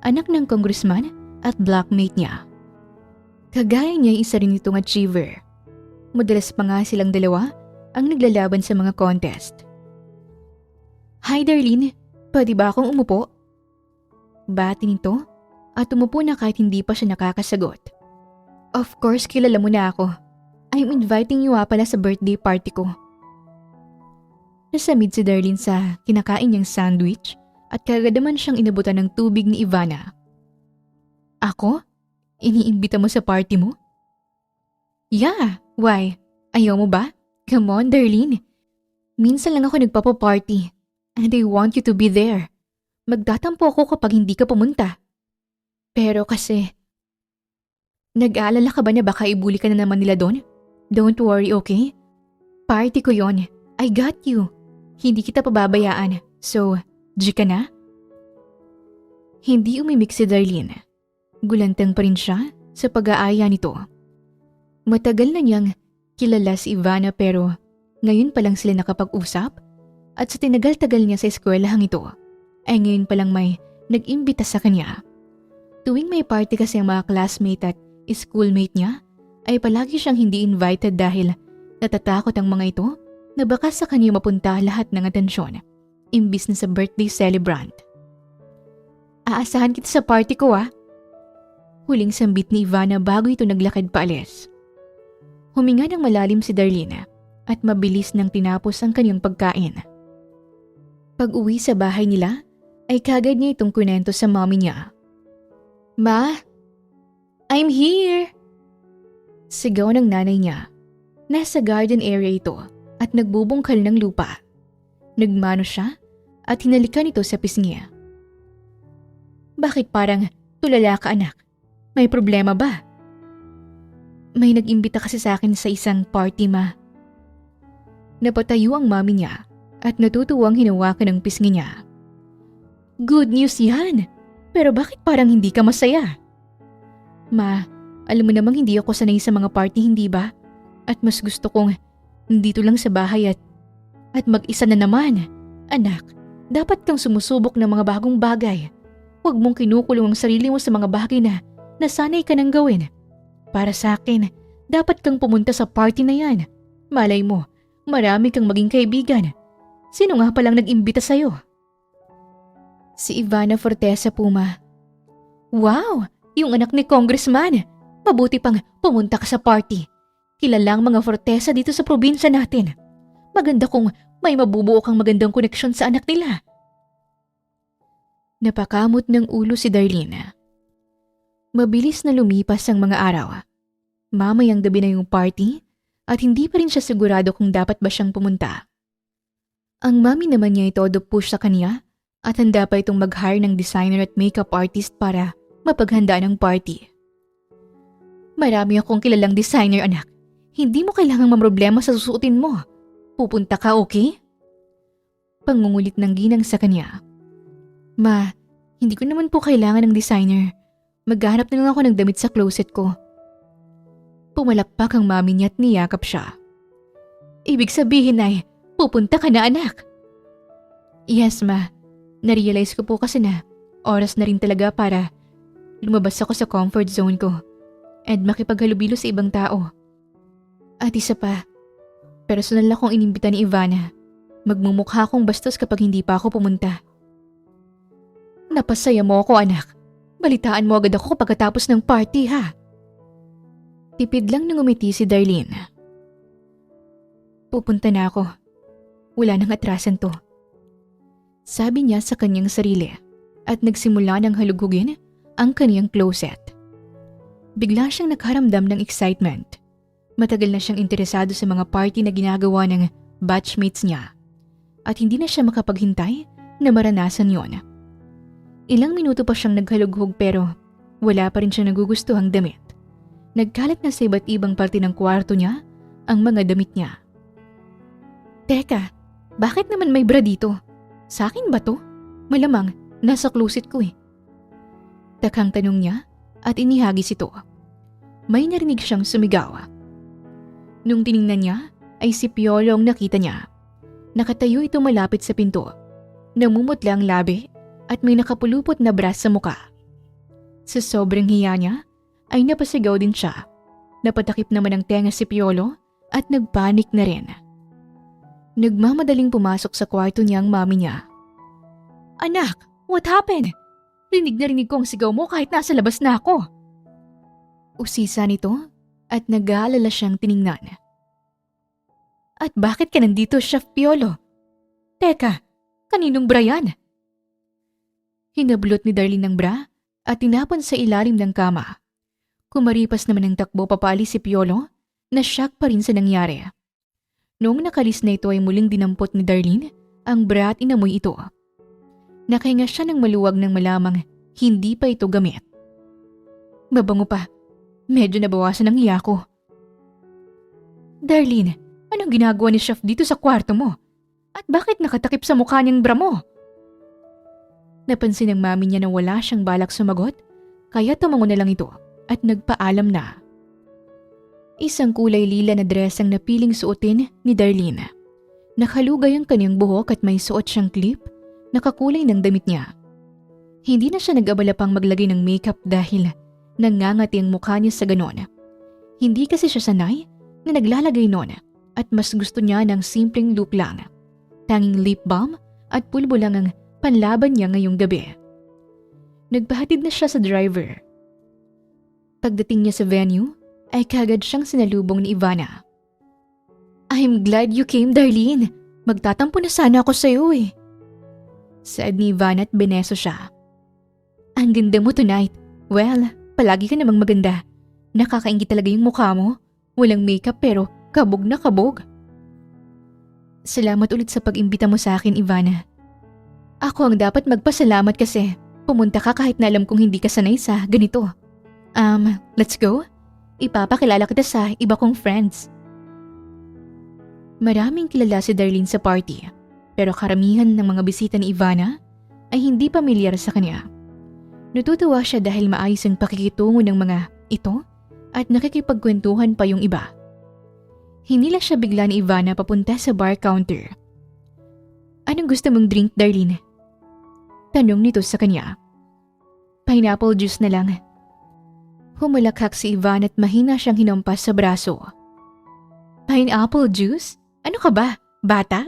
anak ng congressman at blockmate niya. Kagaya niya isa rin itong achiever. Madalas pa nga silang dalawa ang naglalaban sa mga contest. Hi Darlene, pwede ba akong umupo? Bati nito at umupo na kahit hindi pa siya nakakasagot. Of course, kilala mo na ako. I'm inviting you pala sa birthday party ko. Nasamid si Darlene sa kinakain niyang sandwich at kagad naman siyang inabutan ng tubig ni Ivana. Ako? Iniimbita mo sa party mo? Yeah, why? Ayaw mo ba? Come on, Darlene. Minsan lang ako nagpapaparty and I want you to be there. Magtatampo ako kapag hindi ka pumunta. Pero kasi… Nag-aalala ka ba na baka ibuli ka na naman nila doon? Don't worry, okay? Party ko yon. I got you. Hindi kita pababayaan. So, G ka na? Hindi umimik si Darlene. Gulantang pa rin siya sa pag-aaya nito. Matagal na niyang kilala si Ivana pero ngayon pa lang sila nakapag-usap at sa tinagal-tagal niya sa eskwelahang ito ay ngayon pa lang may nag-imbita sa kanya. Tuwing may party kasi ang mga classmate at schoolmate niya ay palagi siyang hindi invited dahil natatakot ang mga ito na baka sa kanya mapunta lahat ng atensyon imbis na sa birthday celebrant. Aasahan kita sa party ko Huling sambit ni Ivana bago ito naglakad paalis. Huminga ng malalim si Darlene at mabilis nang tinapos ang kanyang pagkain. Pag-uwi sa bahay nila ay kagad niya itong kunento sa mommy niya. Ma, I'm here! Sigaw ng nanay niya. Nasa garden area ito at nagbubungkal ng lupa. Nagmano siya at hinalikan ito sa pisngi. Bakit parang tulala ka anak? May problema ba? May nag-imbita kasi sa akin sa isang party ma. Napatayo ang mami niya at natutuwang hinawakan ang pisngi niya. Good news yan! Pero bakit parang hindi ka masaya? Ma, alam mo namang hindi ako sanay sa mga party, hindi ba? At mas gusto kong dito lang sa bahay at mag-isa na naman. Anak, dapat kang sumusubok ng mga bagong bagay. Huwag mong kinukulong ang sarili mo sa mga bagay na nasanay ka nang gawin. Para sa akin, dapat kang pumunta sa party na yan. Malay mo, marami kang maging kaibigan. Sino nga palang nag-imbita sa'yo? Si Ivana Fortesa Puma. Wow! Yung anak ni Congressman. Mabuti pang pumunta ka sa party. Kilalang mga Fortesa dito sa probinsya natin. Maganda kung may mabubuo kang magandang koneksyon sa anak nila. Napakamot ng ulo si Darlene. Mabilis na lumipas ang mga araw. Mamayang gabi na yung party at hindi pa rin siya sigurado kung dapat ba siyang pumunta. Ang mami naman niya ay todo push sa kanya at handa pa itong mag-hire ng designer at makeup artist para mapaghanda ng party. Marami akong kilalang designer, anak. Hindi mo kailangang mamroblema sa susuotin mo. Pupunta ka, okay? Pangungulit ng ginang sa kanya. Ma, hindi ko naman po kailangan ng designer. Maghanap na lang ako ng damit sa closet ko. Pumalakpak ang mami niya at niyakap siya. Ibig sabihin ay, pupunta ka na, anak. Yes, ma. Narealize ko po kasi na oras na rin talaga para lumabas ako sa comfort zone ko and makipaghalubilo sa ibang tao. At isa pa, personal akong inimbita ni Ivana. Magmumukha akong bastos kapag hindi pa ako pumunta. Napasaya mo ako, anak. Balitaan mo agad ako pagkatapos ng party, ha? Tipid lang nang umiti si Darlene. Pupunta na ako. Wala nang atrasan to. Sabi niya sa kanyang sarili at nagsimula ng halugugin ang kanyang closet. Bigla siyang nakaramdam ng excitement. Matagal na siyang interesado sa mga party na ginagawa ng batchmates niya at hindi na siya makapaghintay na maranasan yon. Ilang minuto pa siyang naghalughog pero wala pa rin siya nagugustuhang damit. Nagkalat na sa iba't ibang parte ng kwarto niya ang mga damit niya. Teka, bakit naman may bra dito? Sa akin ba to? Malamang, nasa closet ko eh. Takang tanong niya at inihagis ito. May narinig siyang sumigaw. Nung tiningnan niya ay si Piolo ang nakita niya. Nakatayo ito malapit sa pinto. Namumutla ang labi at may nakapulupot na bra sa muka. Sa sobrang hiya niya ay napasigaw din siya. Napatakip naman ang tenga si Piolo at nagpanik na rin. Nagmamadaling pumasok sa kwarto niya ang mami niya. Anak, what happened? Rinig na rinig ko ang sigaw mo kahit nasa labas na ako. Usisa nito at nag-aalala siyang tiningnan. At bakit ka nandito, Chef Piolo? Teka, kaninong bra yan? Hinablot ni Darlene ng bra at tinapon sa ilalim ng kama. Kumaripas naman ng takbo papaalis si Piolo, na-shock pa rin sa nangyari. Noong nakalis na ito ay muling dinampot ni Darlene ang bra at inamoy ito. Nakahinga siya ng maluwag nang malamang hindi pa ito gamit. Mabango pa, medyo nabawasan ang hiya ko. Darlene, anong ginagawa ni Chef dito sa kwarto mo? At bakit nakatakip sa mukha niyang bra mo? Napansin ng mami niya na wala siyang balak sumagot, kaya tumango na lang ito at nagpaalam na. Isang kulay lila na dress ang napiling suotin ni Darlene. Nakalugay ang kanyang buhok at may suot siyang clip na kakulay ng damit niya. Hindi na siya nag-abala pang maglagay ng makeup dahil nangangati ang mukha niya sa ganon. Hindi kasi siya sanay na naglalagay nun at mas gusto niya ng simpleng look lang. Tanging lip balm at pulbo lang ang panlaban niya ngayong gabi. Nagpahatid na siya sa driver. Pagdating niya sa venue, ay kagad siyang sinalubong ni Ivana. I'm glad you came, Darlene. Magtatampo na sana ako sa iyo eh. Saad ni Ivana at beneso siya. Ang ganda mo tonight. Well, palagi ka namang maganda. Nakakaingit talaga yung mukha mo. Walang makeup pero kabog na kabog. Salamat ulit sa pag-imbita mo sa akin, Ivana. Ako ang dapat magpasalamat kasi pumunta ka kahit na alam kong hindi ka sanay sa ganito. Let's go? Ipapakilala kita sa iba kong friends. Maraming kilala si Darlene sa party, pero karamihan ng mga bisita ni Ivana ay hindi pamilyar sa kanya. Natutuwa siya dahil maayos ang pakikitungo ng mga ito at nakikipagkwentuhan pa yung iba. Hinila siya bigla ni Ivana papunta sa bar counter. Anong gusto mong drink, Darlene? Tanong nito sa kanya. Pineapple juice na lang. Humalakhak si Ivana at mahina siyang hinampas sa braso. Pineapple juice? Ano ka ba? Bata?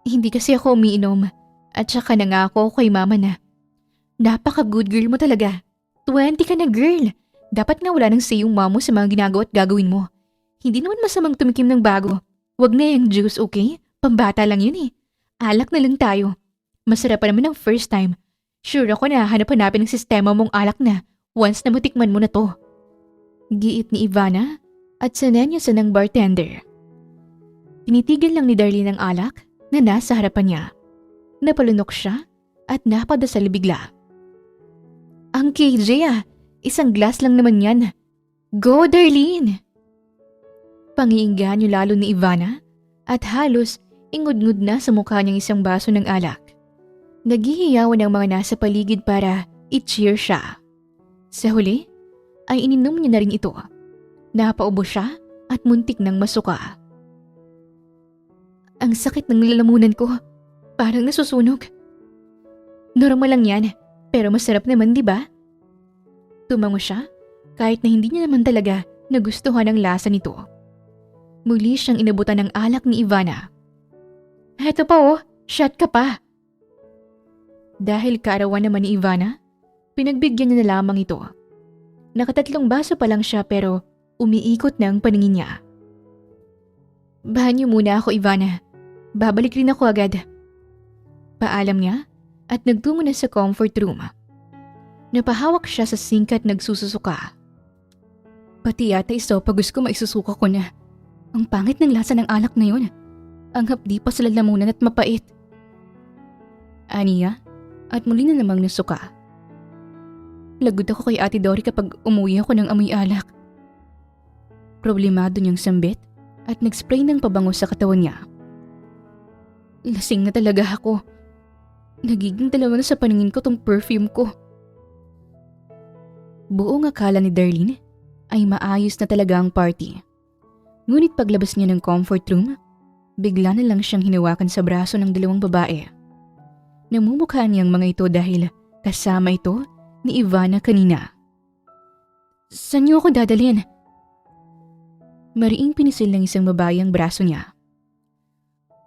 Hindi kasi ako umiinom at saka nangako ako kay mama na napaka-good girl mo talaga. 20 ka na girl. Dapat nga wala nang say yung mama mo sa mga ginagawa at gagawin mo. Hindi naman masamang tumikim ng bago. Wag na yung juice, okay? Pambata lang yun eh. Alak na lang tayo. Masarap pa naman ang first time. Sure ako na hanap-hanapin ng sistema mong alak na once na matikman mo na to. Giit ni Ivana at sinenyosa ng bartender. Tinitigil lang ni Darlene ang alak na nasa harapan niya. Napalunok siya at napadasal bigla. Ang KJ isang glass lang naman yan. Go Darlene! Pangiinggan niyo lalo ni Ivana at halos ingud-ngud na sa mukha niyang isang baso ng alak. Naghihiyawan ang mga nasa paligid para i-cheer siya. Sa huli, ay ininom niya na rin ito. Napaubo siya at muntik ng masuka. Ang sakit ng lalamunan ko. Parang nasusunog. Normal lang yan, pero masarap naman, di ba? Tumango siya kahit na hindi niya naman talaga nagustuhan ang lasa nito. Muli siyang inabutan ng alak ni Ivana. Heto pa shot ka pa. Dahil kaarawan naman ni Ivana, pinagbigyan niya na lamang ito. Nakatatlong baso pa lang siya pero umiikot na ang paningin niya. Banyo muna ako, Ivana. Babalik rin ako agad. Paalam niya at nagtungo na sa comfort room. Napahawak siya sa sink at nagsususuka. Pati yata isopagos ko maisusuka ko na. Ang pangit ng lasa ng alak na yun. Ang hapdi pa sa lalamunan at mapait. Aniya, at muli na namang nasuka. Lagod ako kay Ate Dory kapag umuwi ako ng amoy alak. Problemado niyang sambit at nag-spray ng pabango sa katawan niya. Lasing na talaga ako. Nagiging dalawa na sa paningin ko tong perfume ko. Buong akala ni Darlene ay maayos na talaga ang party. Ngunit paglabas niya ng comfort room, bigla na lang siyang hinawakan sa braso ng dalawang babae. Namumukha niyang mga ito dahil kasama ito ni Ivana kanina. Saan niyo ako dadalhin? Mariing pinisil ng isang babae ang braso niya.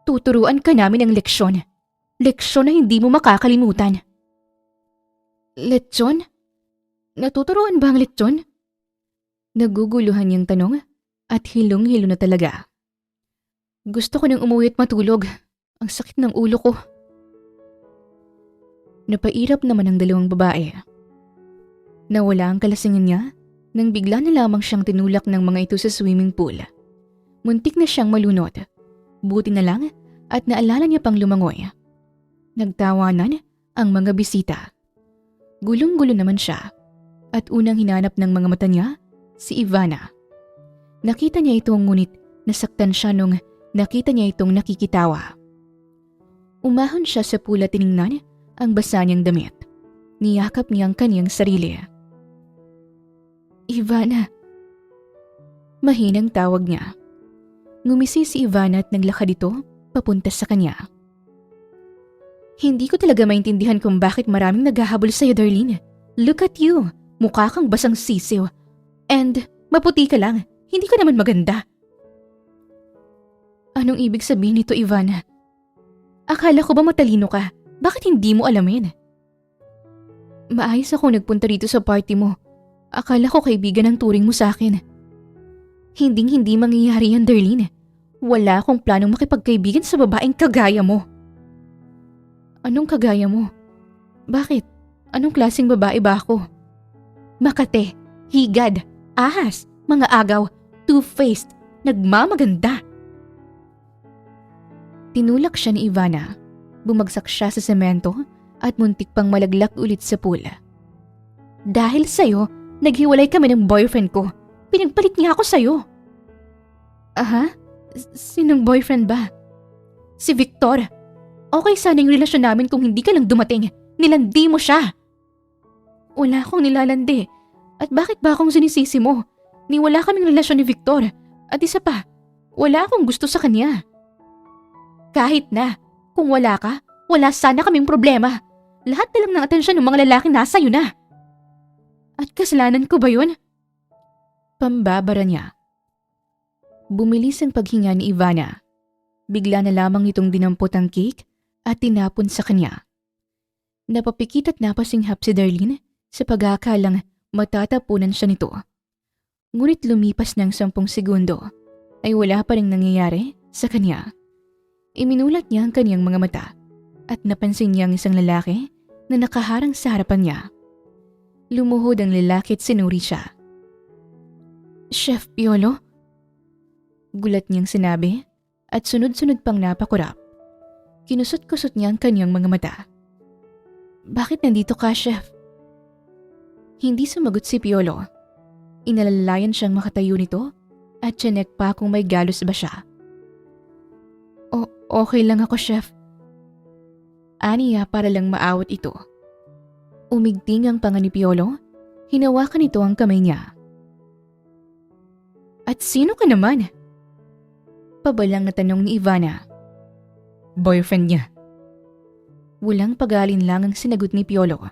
Tuturuan ka namin ng leksyon. Leksyon na hindi mo makakalimutan. Lechon? Natuturuan ba ang lechon? Naguguluhan niyang tanong at hilong-hilo na talaga. Gusto ko nang umuwi at matulog. Ang sakit ng ulo ko. Napairap naman ang dalawang babae. Nawala ang kalasingan niya nang bigla na lamang siyang tinulak ng mga ito sa swimming pool. Muntik na siyang malunod. Buti na lang at naalala niya pang lumangoy. Nagtawanan ang mga bisita. Gulong-gulo naman siya at unang hinanap ng mga mata niya si Ivana. Nakita niya ito ngunit nasaktan siya nung nakita niya itong nakikitawa. Umahon siya sa pool at tiningnan ang basa niyang damit. Niyakap niya ang kaniyang sarili. Ivana. Mahinang tawag niya. Ngumisi si Ivana at naglakad ito papunta sa kanya. Hindi ko talaga maintindihan kung bakit maraming naghahabol sa'yo, Darlene. Look at you. Mukha kang basang sisiw. And maputi ka lang. Hindi ka naman maganda. Anong ibig sabihin nito, Ivana? Akala ko ba matalino ka? Bakit hindi mo alamin? Maayos ako nagpunta rito sa party mo. Akala ko kaibigan ang turing mo sa akin. Hinding-hindi mangyayari yan, Darlene. Wala akong planong makipagkaibigan sa babaeng kagaya mo. Anong kagaya mo? Bakit? Anong klaseng babae ba ako? Makate, higad, ahas, mga agaw, two-faced, nagmamaganda. Tinulak siya ni Ivana. Bumagsak siya sa semento at muntik pang malaglag ulit sa pool. Dahil sa'yo, naghiwalay kami ng boyfriend ko. Pinagpalit niya ako sa'yo. Aha? Sinong boyfriend ba? Si Victor. Okay sana yung relasyon namin kung hindi ka lang dumating. Nilandi mo siya. Wala akong nilalandi. At bakit ba akong sinisisi mo? Wala kaming relasyon ni Victor. At isa pa, wala akong gusto sa kanya. Kahit na, kung wala ka, wala sana kaming problema. Lahat na lang ng atensyon ng mga lalaki nasa iyo na. At kasalanan ko ba yun? Pambabara niya. Bumilis ang paghinga ni Ivana. Bigla na lamang itong dinampot ang cake at tinapon sa kanya. Napapikit at napasinghap si Darlene sa pag-aakalang matatapunan siya nito. Ngunit lumipas ng 10 segundo ay wala pa ring nangyayari sa kanya. Iminulat niya ang kanyang mga mata at napansin niya ang isang lalaki na nakaharang sa harapan niya. Lumuhod ang lalaki at sinuri siya. "Chef Piolo?" Gulat niyang sinabi at sunod-sunod pang napakurap. Kinusot-kusot niya ang kanyang mga mata. "Bakit nandito ka, Chef?" Hindi sumagot si Piolo. Inalalayan siyang makatayo nito at chinek pa kung may galos ba siya. Okay lang ako, Chef." Aniya para lang maawat ito. Umigting ang panga ni Piolo, hinawakan nito ang kamay niya. "At sino ka naman?" Pabalang na tanong ni Ivana. "Boyfriend niya." Walang pag-aalinlang ang sinagot ni Piolo.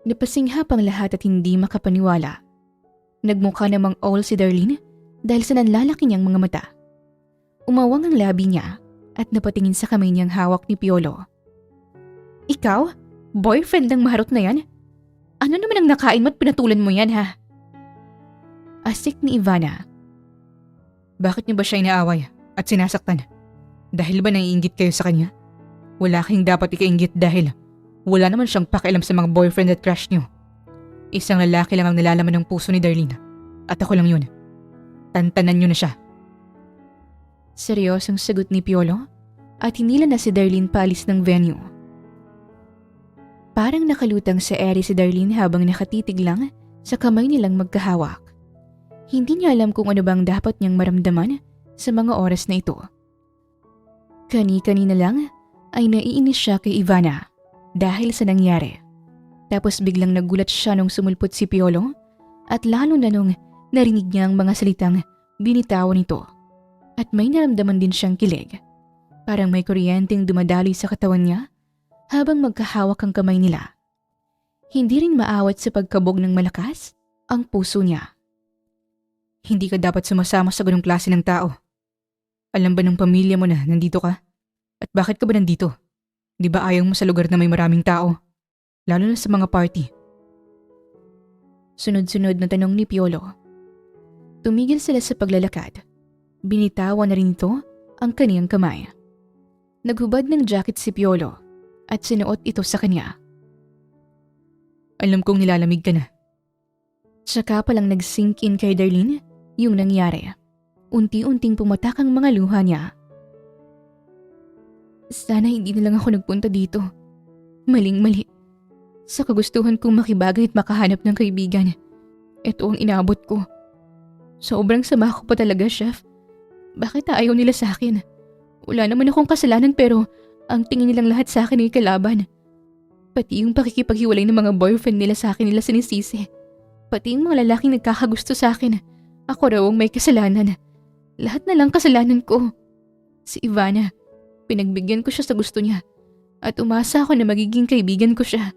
Napasingha pang lahat at hindi makapaniwala. Nagmukha namang all si Darlene dahil sa nanlalaki niyang mga mata. Umawang ang labi niya at napatingin sa kamay niyang hawak ni Piolo. "Ikaw? Boyfriend ng maharot na yan? Ano naman ang nakain mo at pinatulan mo yan, ha?" Asik ni Ivana. "Bakit niyo ba siya inaaway at sinasaktan? Dahil ba naiinggit kayo sa kanya? Wala kayong dapat ikainggit dahil wala naman siyang pakialam sa mga boyfriend at crush niyo. Isang lalaki lang ang nalalaman ng puso ni Darlene at ako lang yun. Tantanan niyo na siya." Seryosong sagot ni Piolo at hinila na si Darlene paalis ng venue. Parang nakalutang sa ere si Darlene habang nakatitig lang sa kamay nilang magkahawak. Hindi niya alam kung ano bang dapat niyang maramdaman sa mga oras na ito. Kani-kanina lang ay naiinis siya kay Ivana dahil sa nangyari. Tapos biglang nagulat siya nung sumulpot si Piolo at lalo na nung narinig niya ang mga salitang binitawan nito. At may naramdaman din siyang kilig. Parang may kuryenteng dumadaloy sa katawan niya habang magkahawak ang kamay nila. Hindi rin maawat sa pagkabog ng malakas ang puso niya. Hindi ka dapat sumasama sa ganong klase ng tao. Alam ba ng pamilya mo na nandito ka? At bakit ka ba nandito? Di ba ayaw mo sa lugar na may maraming tao? Lalo na sa mga party. Sunod-sunod na tanong ni Piolo. Tumigil sila sa paglalakad. Binitawan na rin ito ang kaniyang kamay. Naghubad ng jacket si Piolo at sinuot ito sa kanya. Alam kong nilalamig ka na. Tsaka palang nag-sink in kay Darlene yung nangyari. Unti-unting pumatak ang mga luha niya. Sana hindi na lang ako nagpunta dito. Maling-mali. Sa kagustuhan kong makibagay at makahanap ng kaibigan. Ito ang inabot ko. Sobrang sama ko pa talaga, Chef. Bakit ayaw nila sa akin? Wala naman akong kasalanan pero ang tingin nilang lahat sa akin ay kalaban. Pati yung pakikipaghiwalay ng mga boyfriend nila sa akin nila sinisisi. Pati yung mga lalaking nagkakagusto sa akin. Ako raw ang may kasalanan. Lahat na lang kasalanan ko. Si Ivana, pinagbigyan ko siya sa gusto niya. At umasa ako na magiging kaibigan ko siya.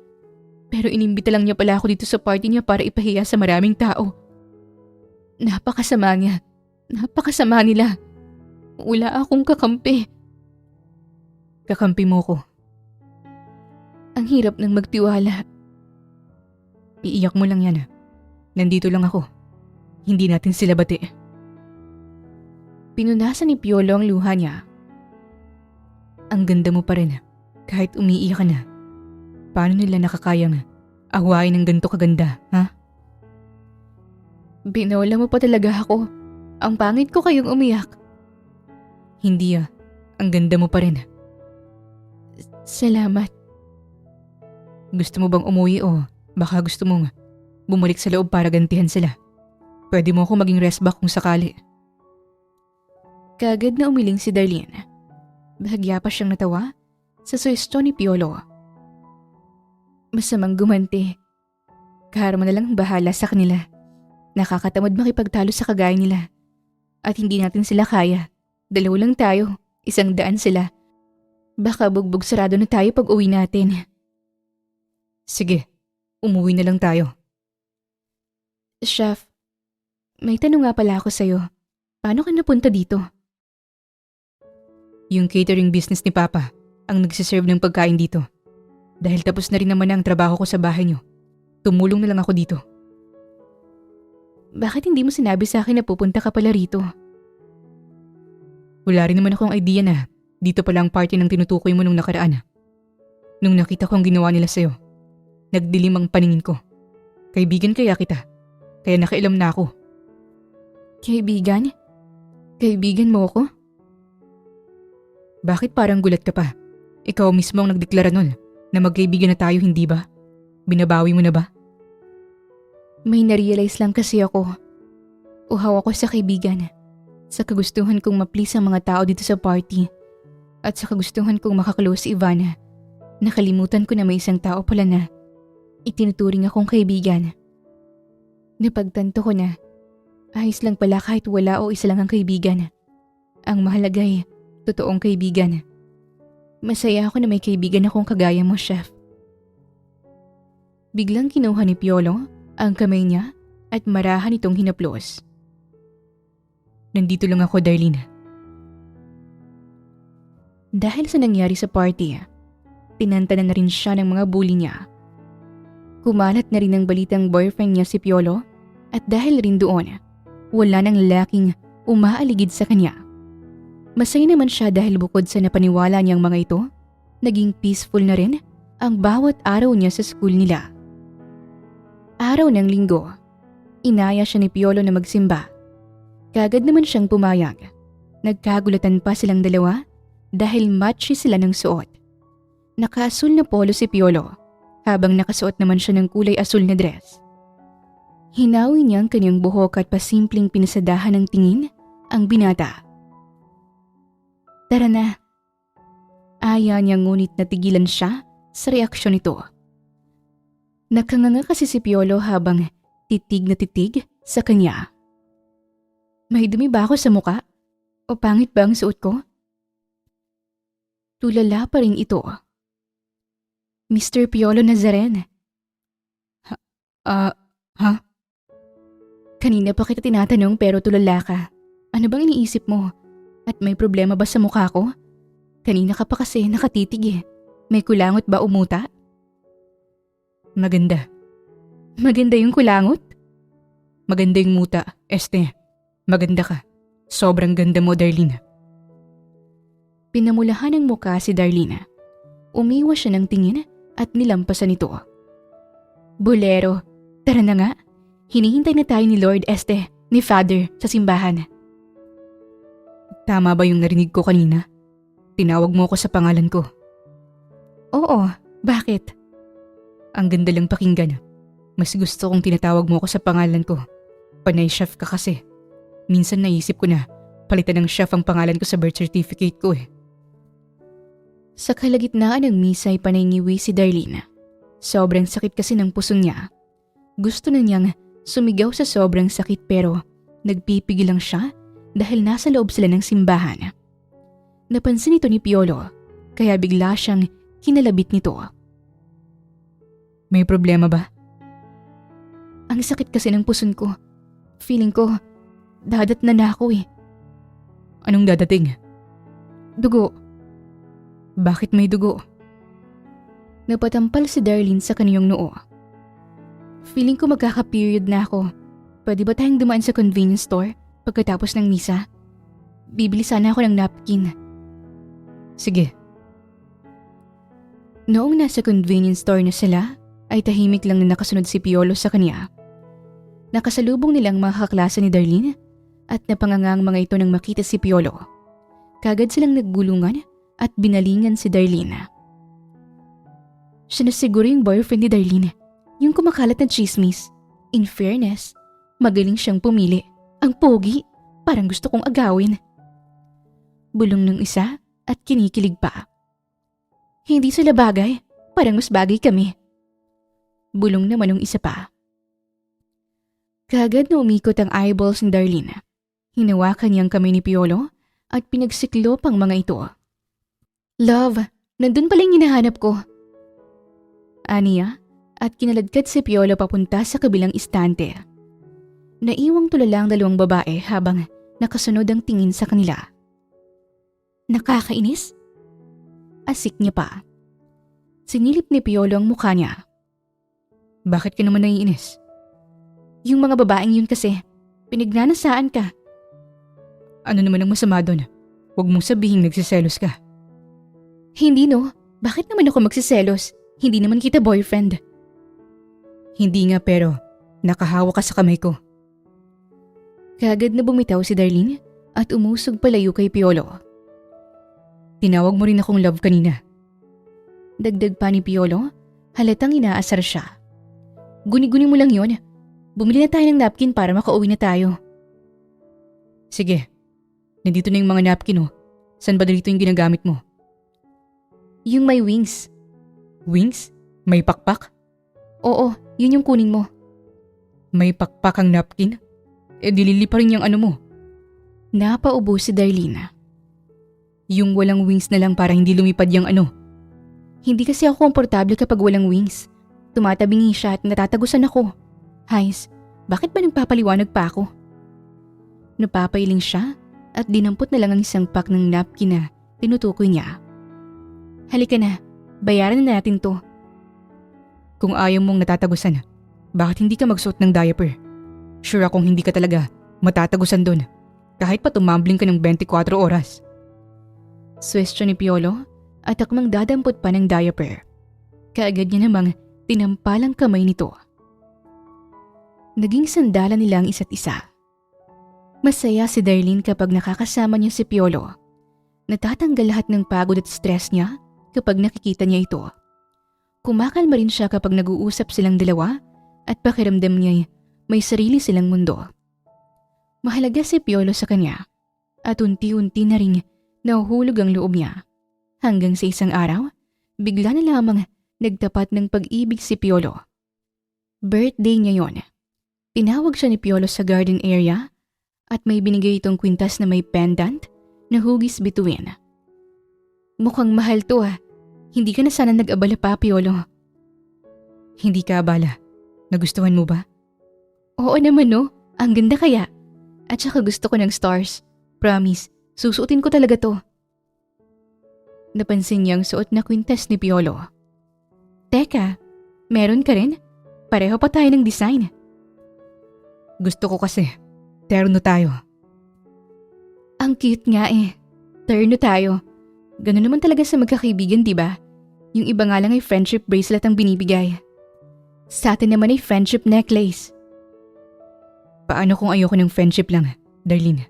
Pero inimbita lang niya pala ako dito sa party niya para ipahiya sa maraming tao. Napakasama niya. Napakasama nila. Wala akong kakampi. Kakampi mo ko. Ang hirap ng magtiwala. Iiyak mo lang yan. Nandito lang ako. Hindi natin sila bati. Pinunasan ni Piolo ang luha niya. Ang ganda mo pa rin. Kahit umiiyak ka na. Paano nila nakakayang awayin ng ganito kaganda, ha? Binola mo pa talaga ako. Ang pangit ko kayong umiyak. Hindi ang ganda mo pa rin. Salamat. Gusto mo bang umuwi o baka gusto mong bumalik sa loob para gantihan sila? Pwede mo ako maging rest back kung sakali. Kagad na umiling si Darlene. Bahagya pa siyang natawa sa suwesto ni Piolo. Masamang gumanti. Karma na lang bahala sa kanila. Nakakatamad makipagtalo sa kagaya nila. At hindi natin sila kaya. Dalawa lang tayo. 100 sila. Baka bugbog sarado na tayo pag uwi natin. Sige, umuwi na lang tayo. Chef, may tanong nga pala ako sa'yo. Paano ka napunta dito? Yung catering business ni Papa ang nagsiserve ng pagkain dito. Dahil tapos na rin naman ang trabaho ko sa bahay niyo. Tumulong na lang ako dito. Bakit hindi mo sinabi sa akin na pupunta ka pala rito? Wala rin naman akong idea na dito pala ang party ng tinutukoy mo nung nakaraan. Nung nakita ko ang ginawa nila sa'yo, nagdilim ang paningin ko. Kaibigan kaya kita, kaya nakailam na ako. Kaibigan? Kaibigan mo ako? Bakit parang gulat ka pa? Ikaw mismo ang nagdeklara nun na magkaibigan na tayo, hindi ba? Binabawi mo na ba? May narealize lang kasi ako. Uhaw ako sa kaibigan. Sa kagustuhan kong ma-please ang mga tao dito sa party. At sa kagustuhan kong makaklose si Ivana. Nakalimutan ko na may isang tao pala na itinuturing akong kaibigan. Napagtanto ko na ayos lang pala kahit wala o isa lang ang kaibigan. Ang mahalaga ay totoong kaibigan. Masaya ako na may kaibigan akong kagaya mo, Chef. Biglang kinuha ni Piolo ang kamay niya at marahan itong hinaplos. Nandito lang ako, Darlene. Dahil sa nangyari sa party, tinantanan na rin siya ng mga bully niya. Kumalat na rin ang balitang boyfriend niya si Piolo at dahil rin doon, wala nang lalaking umaaligid sa kanya. Masaya naman siya dahil bukod sa napaniwala niyang mga ito, naging peaceful na rin ang bawat araw niya sa school nila. Araw ng linggo, inaya siya ni Piolo na magsimba. Kagad naman siyang pumayag. Nagkagulatan pa silang dalawa dahil matchy sila ng suot. Nakaasul na polo si Piolo habang nakasuot naman siya ng kulay asul na dress. Hinawi niya ang kanyang buhok at pasimpleng pinasadahan ng tingin ang binata. Tara na. Aya niya ngunit natigilan siya sa reaksyon nito. Nakanganga kasi si Piolo habang titig na titig sa kanya. May dumi ba ako sa muka? O pangit ba ang suot ko? Tulala pa rin ito. Mr. Piolo Nazaren. Ha? Kanina pa kita tinatanong pero tulala ka. Ano bang iniisip mo? At may problema ba sa mukha ko? Kanina ka pa kasi nakatitig eh. May kulangot ba umuta? Maganda. Maganda yung kulangot? Maganda yung muta, Este. Maganda ka. Sobrang ganda mo, Darlene. Pinamulahan ng mukha si Darlene. Umiwas siya ng tingin at nilampasan ito. Bolero, tara na nga. Hinihintay na tayo ni Lord Este, ni Father, sa simbahan. Tama ba yung narinig ko kanina? Tinawag mo ako sa pangalan ko. Oo, bakit? Ang ganda lang pakinggan. Mas gusto kong tinatawag mo ako sa pangalan ko. Panay chef ka kasi. Minsan naisip ko na palitan ng chef ang pangalan ko sa birth certificate ko eh. Sa kalagitnaan ng misa ay panay ngiwi si Darlene. Sobrang sakit kasi ng puso niya. Gusto na niyang sumigaw sa sobrang sakit pero nagpipigil lang siya dahil nasa loob sila ng simbahan. Napansin ito ni Piolo kaya bigla siyang kinalabit nito. May problema ba? Ang sakit kasi ng puson ko. Feeling ko dadat na ako eh. Anong dadating? Dugo. Bakit may dugo? Napatampal si Darlene sa kaniyong noo. Feeling ko magkaka-period na ako. Pwede ba tayong dumaan sa convenience store pagkatapos ng misa? Bibili sana ako ng napkin. Sige. Noong nasa convenience store na sila, ay tahimik lang na nakasunod si Piolo sa kanya. Nakasalubong nilang mga kaklase ni Darlene at napangangang mga ito nang makita si Piolo. Kagad silang nagbulungan at binalingan si Darlene. Siya na siguro yung boyfriend ni Darlene, yung kumakalat na chismis. In fairness, magaling siyang pumili. Ang pogi, parang gusto kong agawin. Bulong ng isa at kinikilig pa. Hindi sila bagay, parang mas bagay kami. Bulong naman ng isa pa. Kagad na umikot ang eyeballs ni Darlene. Hinawakan niyang kamay ni Piolo at pinagsiklop ang mga ito. Love, nandun pala yung hinahanap ko. Aniya at kinaladkad si Piolo papunta sa kabilang istante. Naiwang tulala ang dalawang babae habang nakasunod ang tingin sa kanila. Nakakainis? Asik niya pa. Sinilip ni Piolo ang mukha niya. Bakit ka naman naiinis? Yung mga babaeng yun kasi, pinagnanasaan ka. Ano naman ang masama doon? Huwag mong sabihin nagsiselos ka. Hindi no, Bakit naman ako magsiselos? Hindi naman kita boyfriend. Hindi nga pero nakahawa ka sa kamay ko. Kaagad na bumitaw si Darlene at umusog palayo kay Piolo. Tinawag mo rin akong love kanina. Dagdag pa ni Piolo, halatang inaasar siya. Guni-guni mo lang yon. Bumili na tayo ng napkin para makauwi na tayo. Sige, nandito na yung mga napkin oh. Saan ba dito yung ginagamit mo? Yung may wings. Wings? May pakpak? Oo, yun yung kunin mo. May pakpak ang napkin? Dilili pa rin yung ano mo. Napaubo si Darlene. Yung walang wings na lang para hindi lumipad yung ano. Hindi kasi ako komportable kapag walang wings. Tumatabingi siya at natatagusan ako. Hays, bakit ba nagpapaliwanag pa ako? Napapailing siya at dinampot na lang ang isang pack ng napkin na tinutukoy niya. Halika na, bayaran na natin to. Kung ayaw mong natatagusan, bakit hindi ka magsuot ng diaper? Sure akong hindi ka talaga matatagusan doon. Kahit pa tumambling ka ng 24 oras. Swestyo ni Piolo at akmang dadampot pa ng diaper. Kaagad niya namang tinampalang kamay nito. Naging sandalan nila ang isa't isa. Masaya si Darlene kapag nakakasama niya si Piolo. Natatanggal lahat ng pagod at stress niya kapag nakikita niya ito. Kumakalma rin siya kapag nag-uusap silang dalawa at pakiramdam niya may sarili silang mundo. Mahalaga si Piolo sa kanya at unti-unti na rin nahuhulog ang loob niya. Hanggang sa isang araw, bigla na lamang nagtapat ng pag-ibig si Piolo. Birthday niya yon. Tinawag siya ni Piolo sa garden area at may binigay itong kwintas na may pendant na hugis bituin. Mukhang mahal to ah. Hindi ka na sana nag-abala pa, Piolo. Hindi ka abala. Nagustuhan mo ba? Oo naman no. Ang ganda kaya. At saka gusto ko ng stars. Promise, susuotin ko talaga to. Napansin niyang suot na kwintas ni Piolo. Teka, meron ka rin? Pareho pa tayo ng design. Gusto ko kasi, terno tayo. Ang cute nga eh. Terno tayo. Ganun naman talaga sa magkakaibigan, diba? Yung iba nga lang ay friendship bracelet ang binibigay. Sa atin naman ay friendship necklace. Paano kung ayoko ng friendship lang, Darlene?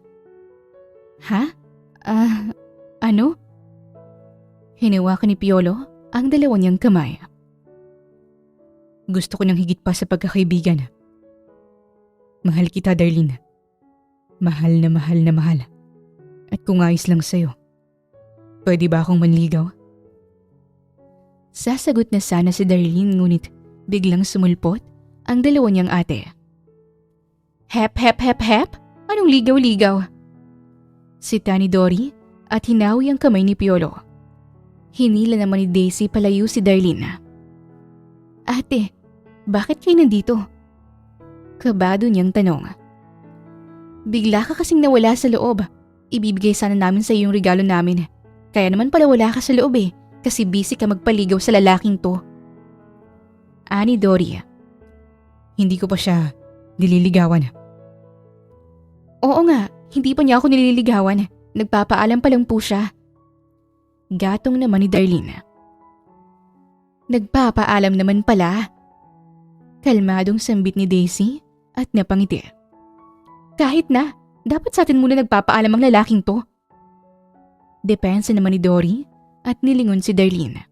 Ha? Ano? Hinawakan ni Piolo ang dalawa niyang kamay. Gusto ko ng higit pa sa pagkakaibigan. Mahal kita, Darlene. Mahal na mahal na mahal. At kung ayos lang sa'yo, pwede ba akong manligaw? Sasagot na sana si Darlene ngunit biglang sumulpot ang dalawa niyang ate. Hep hep hep hep? Anong ligaw-ligaw? Sita ni Dory at hinawi ang kamay ni Piolo. Hinila naman ni Daisy palayo si Darlene. Ate, bakit kayo nandito? Kabado niyang tanong. Bigla ka kasing nawala sa loob. Ibibigay sana namin sa iyo yung regalo namin. Kaya naman pala wala ka sa loob eh, kasi busy ka magpaligaw sa lalaking to. Ani Dory. Hindi ko pa siya nililigawan. Oo nga, hindi pa niya ako nililigawan. Nagpapaalam pa lang po siya. Gatong naman ni Darlene. Nagpapaalam naman pala. Kalmadong sambit ni Daisy at napangiti. Kahit na, dapat sa atin muna nagpapaalam ang lalaking to. Depensa naman ni Dory at nilingon si Darlene.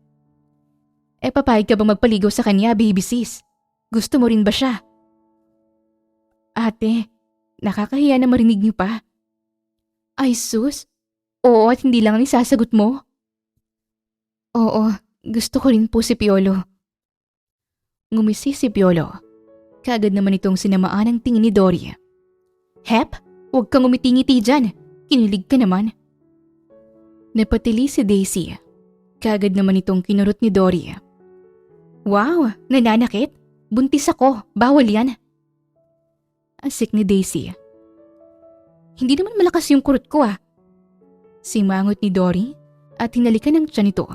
Papayag ka bang magpaligaw sa kanya, baby sis? Gusto mo rin ba siya? Ate, nakakahiya na marinig niyo pa. Ay sus, oo at hindi lang ang isasagot mo. Oo, gusto ko rin po si Piolo. Ngumisi si Piolo. Kaagad naman itong sinamaan ang tingin ni Dory. Hep, huwag kang umitingiti dyan. Kinilig ka naman. Napatili si Daisy. Kaagad naman itong kinurot ni Dory. Wow, nananakit? Buntis ako, bawal yan. Asik ni Daisy. Hindi naman malakas yung kurot ko ah. Simangot ni Dory at hinalikan ng tiyan nito.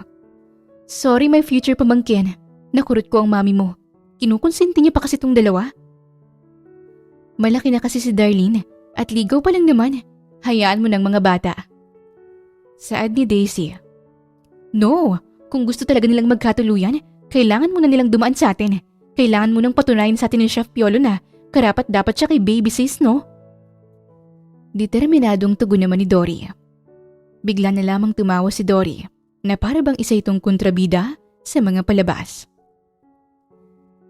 Sorry my future pamangkin, nakurot ko ang mami mo. Kinukonsinti niya pa kasi itong dalawa. Malaki na kasi si Darlene at ligaw pa lang naman. Hayaan mo ng mga bata. Saad ni Daisy. No, Kung gusto talaga nilang magkatuluyan, kailangan muna nilang dumaan sa atin. Kailangan mo nang patunayan sa atin ni Chef Piolo na karapat dapat siya kay Baby Sis, no? Determinadong tugon naman ni Dory. Bigla na lamang tumawa si Dory na para bang isa itong kontrabida sa mga palabas.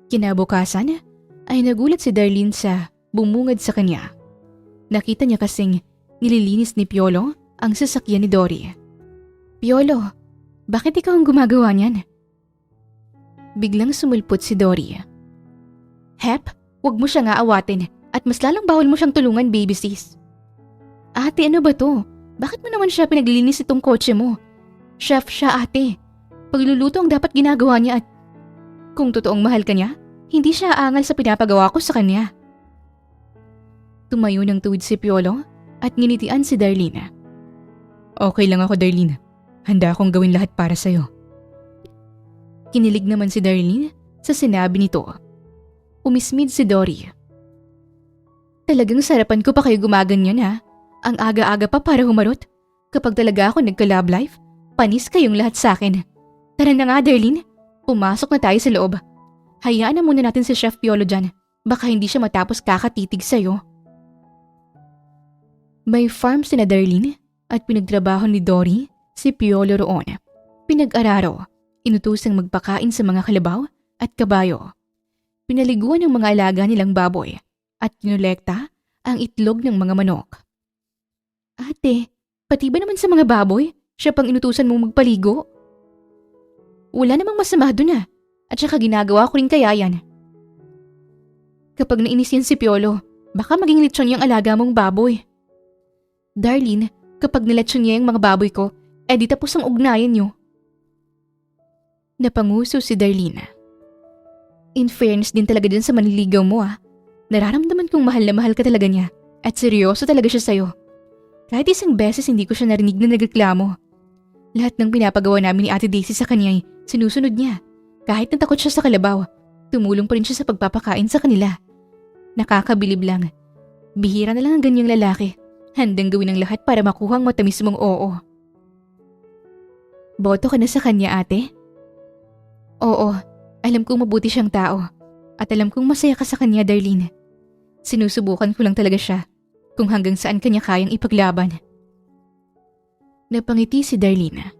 Kinabukasan ay nagulat si Darlene sa bumungad sa kanya. Nakita niya kasing nililinis ni Piolo ang sasakyan ni Dory. Piolo, bakit ikaw ang gumagawa niyan? Biglang sumulpot si Dory. Hep, wag mo siya nga awatin at mas lalang bawal mo siyang tulungan, Baby Sis. Ate, ano ba to? Bakit mo naman siya pinaglilinis itong kotse mo? Chef siya, ate. Pagluluto ang dapat ginagawa niya at kung totoong mahal ka niya, hindi siya aangal sa pinapagawa ko sa kanya. Tumayo ng tuwid si Piolo at nginitian si Darlene. Okay lang ako, Darlene. Handa akong gawin lahat para sa'yo. Kinilig naman si Darlene sa sinabi nito. Umismid si Dory. Talagang sarapan ko pa kayo gumaganyan ha. Ang aga-aga pa para humarot. Kapag talaga ako nagka-love life, panis kayong lahat sa akin. Tara na nga, Darlene. Pumasok na tayo sa loob. Hayaan na muna natin si Chef Piolo dyan. Baka hindi siya matapos kakatitig sa'yo. May farm sina Darlene at pinagtrabaho ni Dory si Piolo roon. Pinag-araro, inutusang magpakain sa mga kalabaw at kabayo. Pinaliguan ng mga alaga nilang baboy at kinolekta ang itlog ng mga manok. Ate, pati ba naman sa mga baboy, siya pang inutusan mong magpaligo? Wala namang masama dun at saka ginagawa ko rin kaya yan. Kapag nainis yan si Piolo, baka maging lechon yung alaga mong baboy. Darlene, kapag nilechon niya yung mga baboy ko, di tapos ang ugnayan niyo. Napanguso si Darlene. In fairness din talaga dyan sa manliligaw mo Nararamdaman kong mahal na mahal ka talaga niya at seryoso talaga siya sa'yo. Kahit isang beses hindi ko siya narinig na nagreklamo. Lahat ng pinapagawa namin ni Ate Daisy sa kanya ay sinusunod niya. Kahit natakot siya sa kalabaw, tumulong pa rin siya sa pagpapakain sa kanila. Nakakabilib lang. Bihira na lang ang ganyang lalaki. Handang gawin ang lahat para makuha ang matamis mong oo. Boto ka na sa kanya, ate? Oo, alam kong mabuti siyang tao. At alam kong masaya ka sa kanya, Darlene. Sinusubukan ko lang talaga siya kung hanggang saan kanya kayang ipaglaban. Napangiti si Darlene.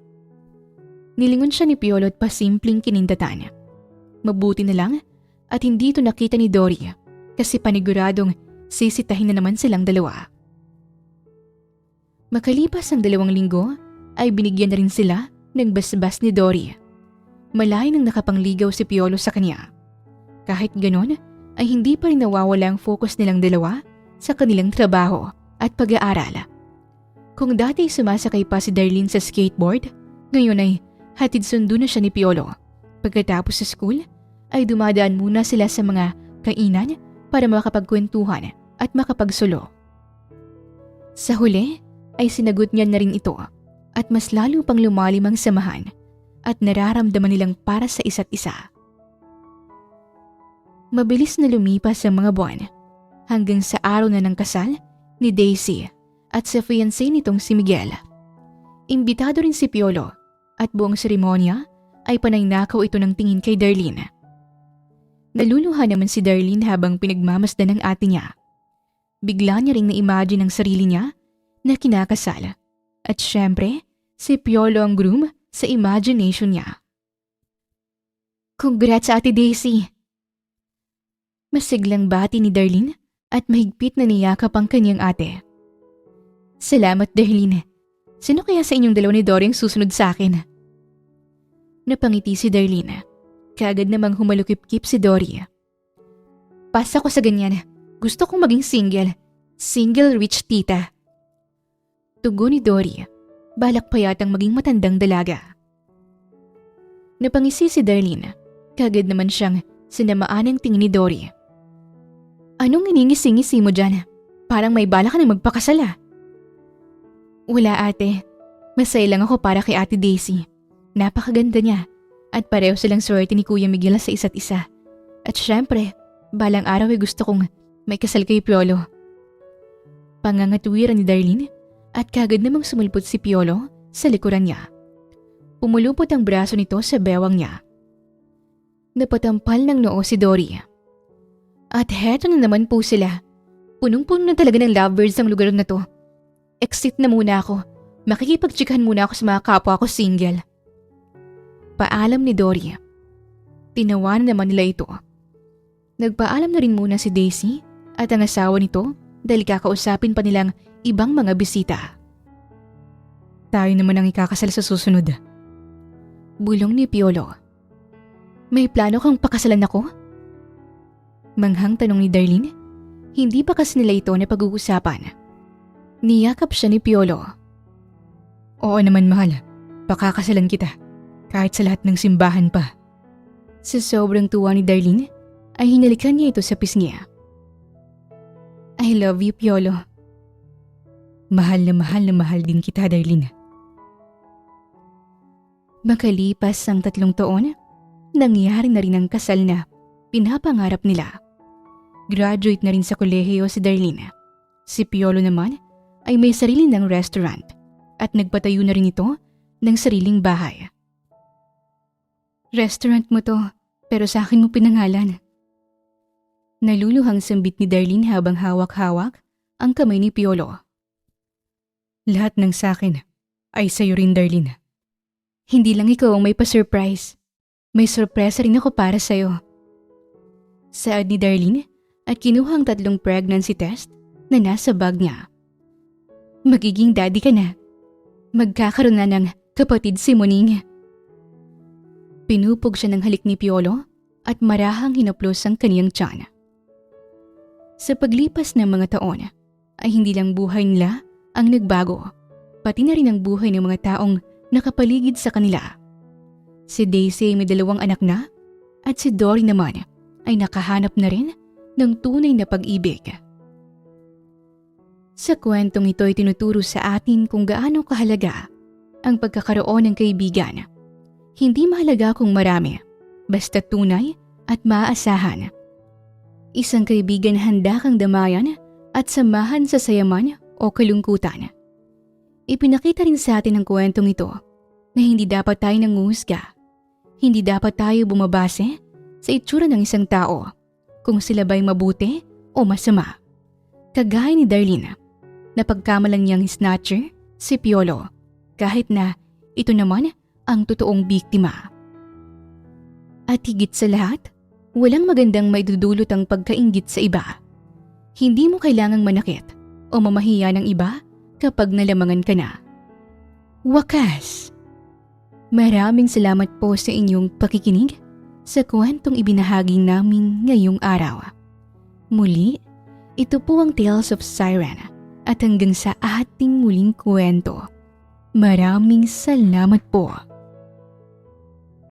Nilingon siya ni Piolo at pasimpleng kinindatan. Mabuti na lang at hindi ito nakita ni Dory kasi paniguradong sisitahin na naman silang dalawa. Makalipas ang 2 linggo ay binigyan na rin sila ng basbas ni Dory. Malay nang nakapangligaw si Piolo sa kanya. Kahit ganon ay hindi pa rin nawawala ang focus nilang dalawa sa kanilang trabaho at pag-aaral. Kung dati sumasakay pa si Darlene sa skateboard, ngayon ay hatid sundo na siya ni Piolo. Pagkatapos sa school ay dumadaan muna sila sa mga kainan para makapagkwentuhan at makapagsulo. Sa huli ay sinagot niya na rin ito at mas lalo pang lumalim ang samahan at nararamdaman nilang para sa isa't isa. Mabilis na lumipas ang mga buwan hanggang sa araw na ng kasal ni Daisy at sa fiancé nitong si Miguel. Imbitado rin si Piolo at buong seremonya ay panaynakaw ito ng tingin kay Darlene. Naluluha naman si Darlene habang pinagmamasdan ng ate niya. Bigla niya ring na-imagine ang sarili niya na kinakasal at syempre si Piolo ang groom sa imagination niya. Congrats, Ate Daisy! Masiglang bati ni Darlene at mahigpit na niyakap ang kanyang ate. Salamat, Darlene. Sino kaya sa inyong dalawa ni Dory ang susunod sa akin? Napangiti si Darlene. Kaagad namang humalukip-kip si Dory. Pasa ko sa ganyan. Gusto kong maging single. Single rich tita. Tugon ni Dory. Balak pa yatang maging matandang dalaga. Napangisi si Darlene. Kaagad naman siyang sinamaan ng tingin ni Dory. Anong iningisi-ngisi mo dyan? Parang may bala ka na magpakasal Wala, ate. Masaya lang ako para kay Ate Daisy. Napakaganda niya at pareho silang swerte ni Kuya Miguel sa isa't isa. At syempre, balang araw ay gusto kong may kasal kay Piolo. Pangangatwiran ni Darlene at kagad namang sumulpot si Piolo sa likuran niya. Pumulupot ang braso nito sa bewang niya. Napatampal ng noo si Dory. At heto na naman po sila. Punong-puno na talaga ng lovebirds ang lugar na to. Exit na muna ako. Makikipagtsikahan muna ako sa mga kapwa ko single. Paalam ni Dory. Tinawanan naman nila ito. Nagpaalam na rin muna si Daisy at ang asawa nito dahil kakausapin pa nilang ibang mga bisita. Tayo naman ang ikakasal sa susunod. Bulong ni Piolo. May plano kang pakasalan ako? Manghang tanong ni Darlene. Hindi pa kasi nila ito na pag-uusapan. Niyakap siya ni Piolo. Oo naman mahal, pakakasalan kita. Kahit sa lahat ng simbahan pa. Sa sobrang tuwa ni Darlene, ay hinalikan niya ito sa pisngi. I love you, Piolo. Mahal na mahal din kita, Darlene. Makalipas ang 3 taon, nangyari na rin ang kasal na pinapangarap nila. Graduate na rin sa kolehiyo si Darlene. Si Piolo naman ay may sarili ng restaurant at nagpatayo na rin ito ng sariling bahay. Restaurant mo to, pero sa akin mo pinangalan. Naluluhang sambit ni Darlene habang hawak-hawak ang kamay ni Piolo. Lahat ng sa akin ay sa'yo rin, Darlene. Hindi lang ikaw ang may pa-surprise. May sorpresa rin ako para sa'yo. Saad ni Darlene at kinuha ang 3 pregnancy test na nasa bag niya. Magiging daddy ka na. Magkakaroon na ng kapatid si Moning. Pinupog siya ng halik ni Piolo at marahang hinaplos ang kaniyang tiyan. Sa paglipas ng mga taon ay hindi lang buhay nila ang nagbago, pati na rin ang buhay ng mga taong nakapaligid sa kanila. Si Daisy ay may 2 anak na at si Dory naman ay nakahanap na rin ng tunay na pag-ibig. Sa kwentong ito ay tinuturo sa atin kung gaano kahalaga ang pagkakaroon ng kaibigan. Hindi mahalaga kung marami, basta tunay at maaasahan. Isang kaibigan handa kang damayan at samahan sa sayaman o kalungkutan. Ipinakita rin sa atin ng kwentong ito na hindi dapat tayo nanguhusga. Hindi dapat tayo bumabase sa itsura ng isang tao kung sila ba'y mabuti o masama. Kagaya ni Darlene, napagkamalang niyang snatcher si Piolo kahit na ito naman ang totoong biktima. At higit sa lahat, walang magandang maidudulot ang pagkainggit sa iba. Hindi mo kailangang manakit o mamahiya ng iba kapag nalamangan ka na. Wakas! Maraming salamat po sa inyong pakikinig sa kwentong ibinahagi namin ngayong araw. Muli, ito po ang Tales of Siren at hanggang sa ating muling kwento. Maraming salamat po.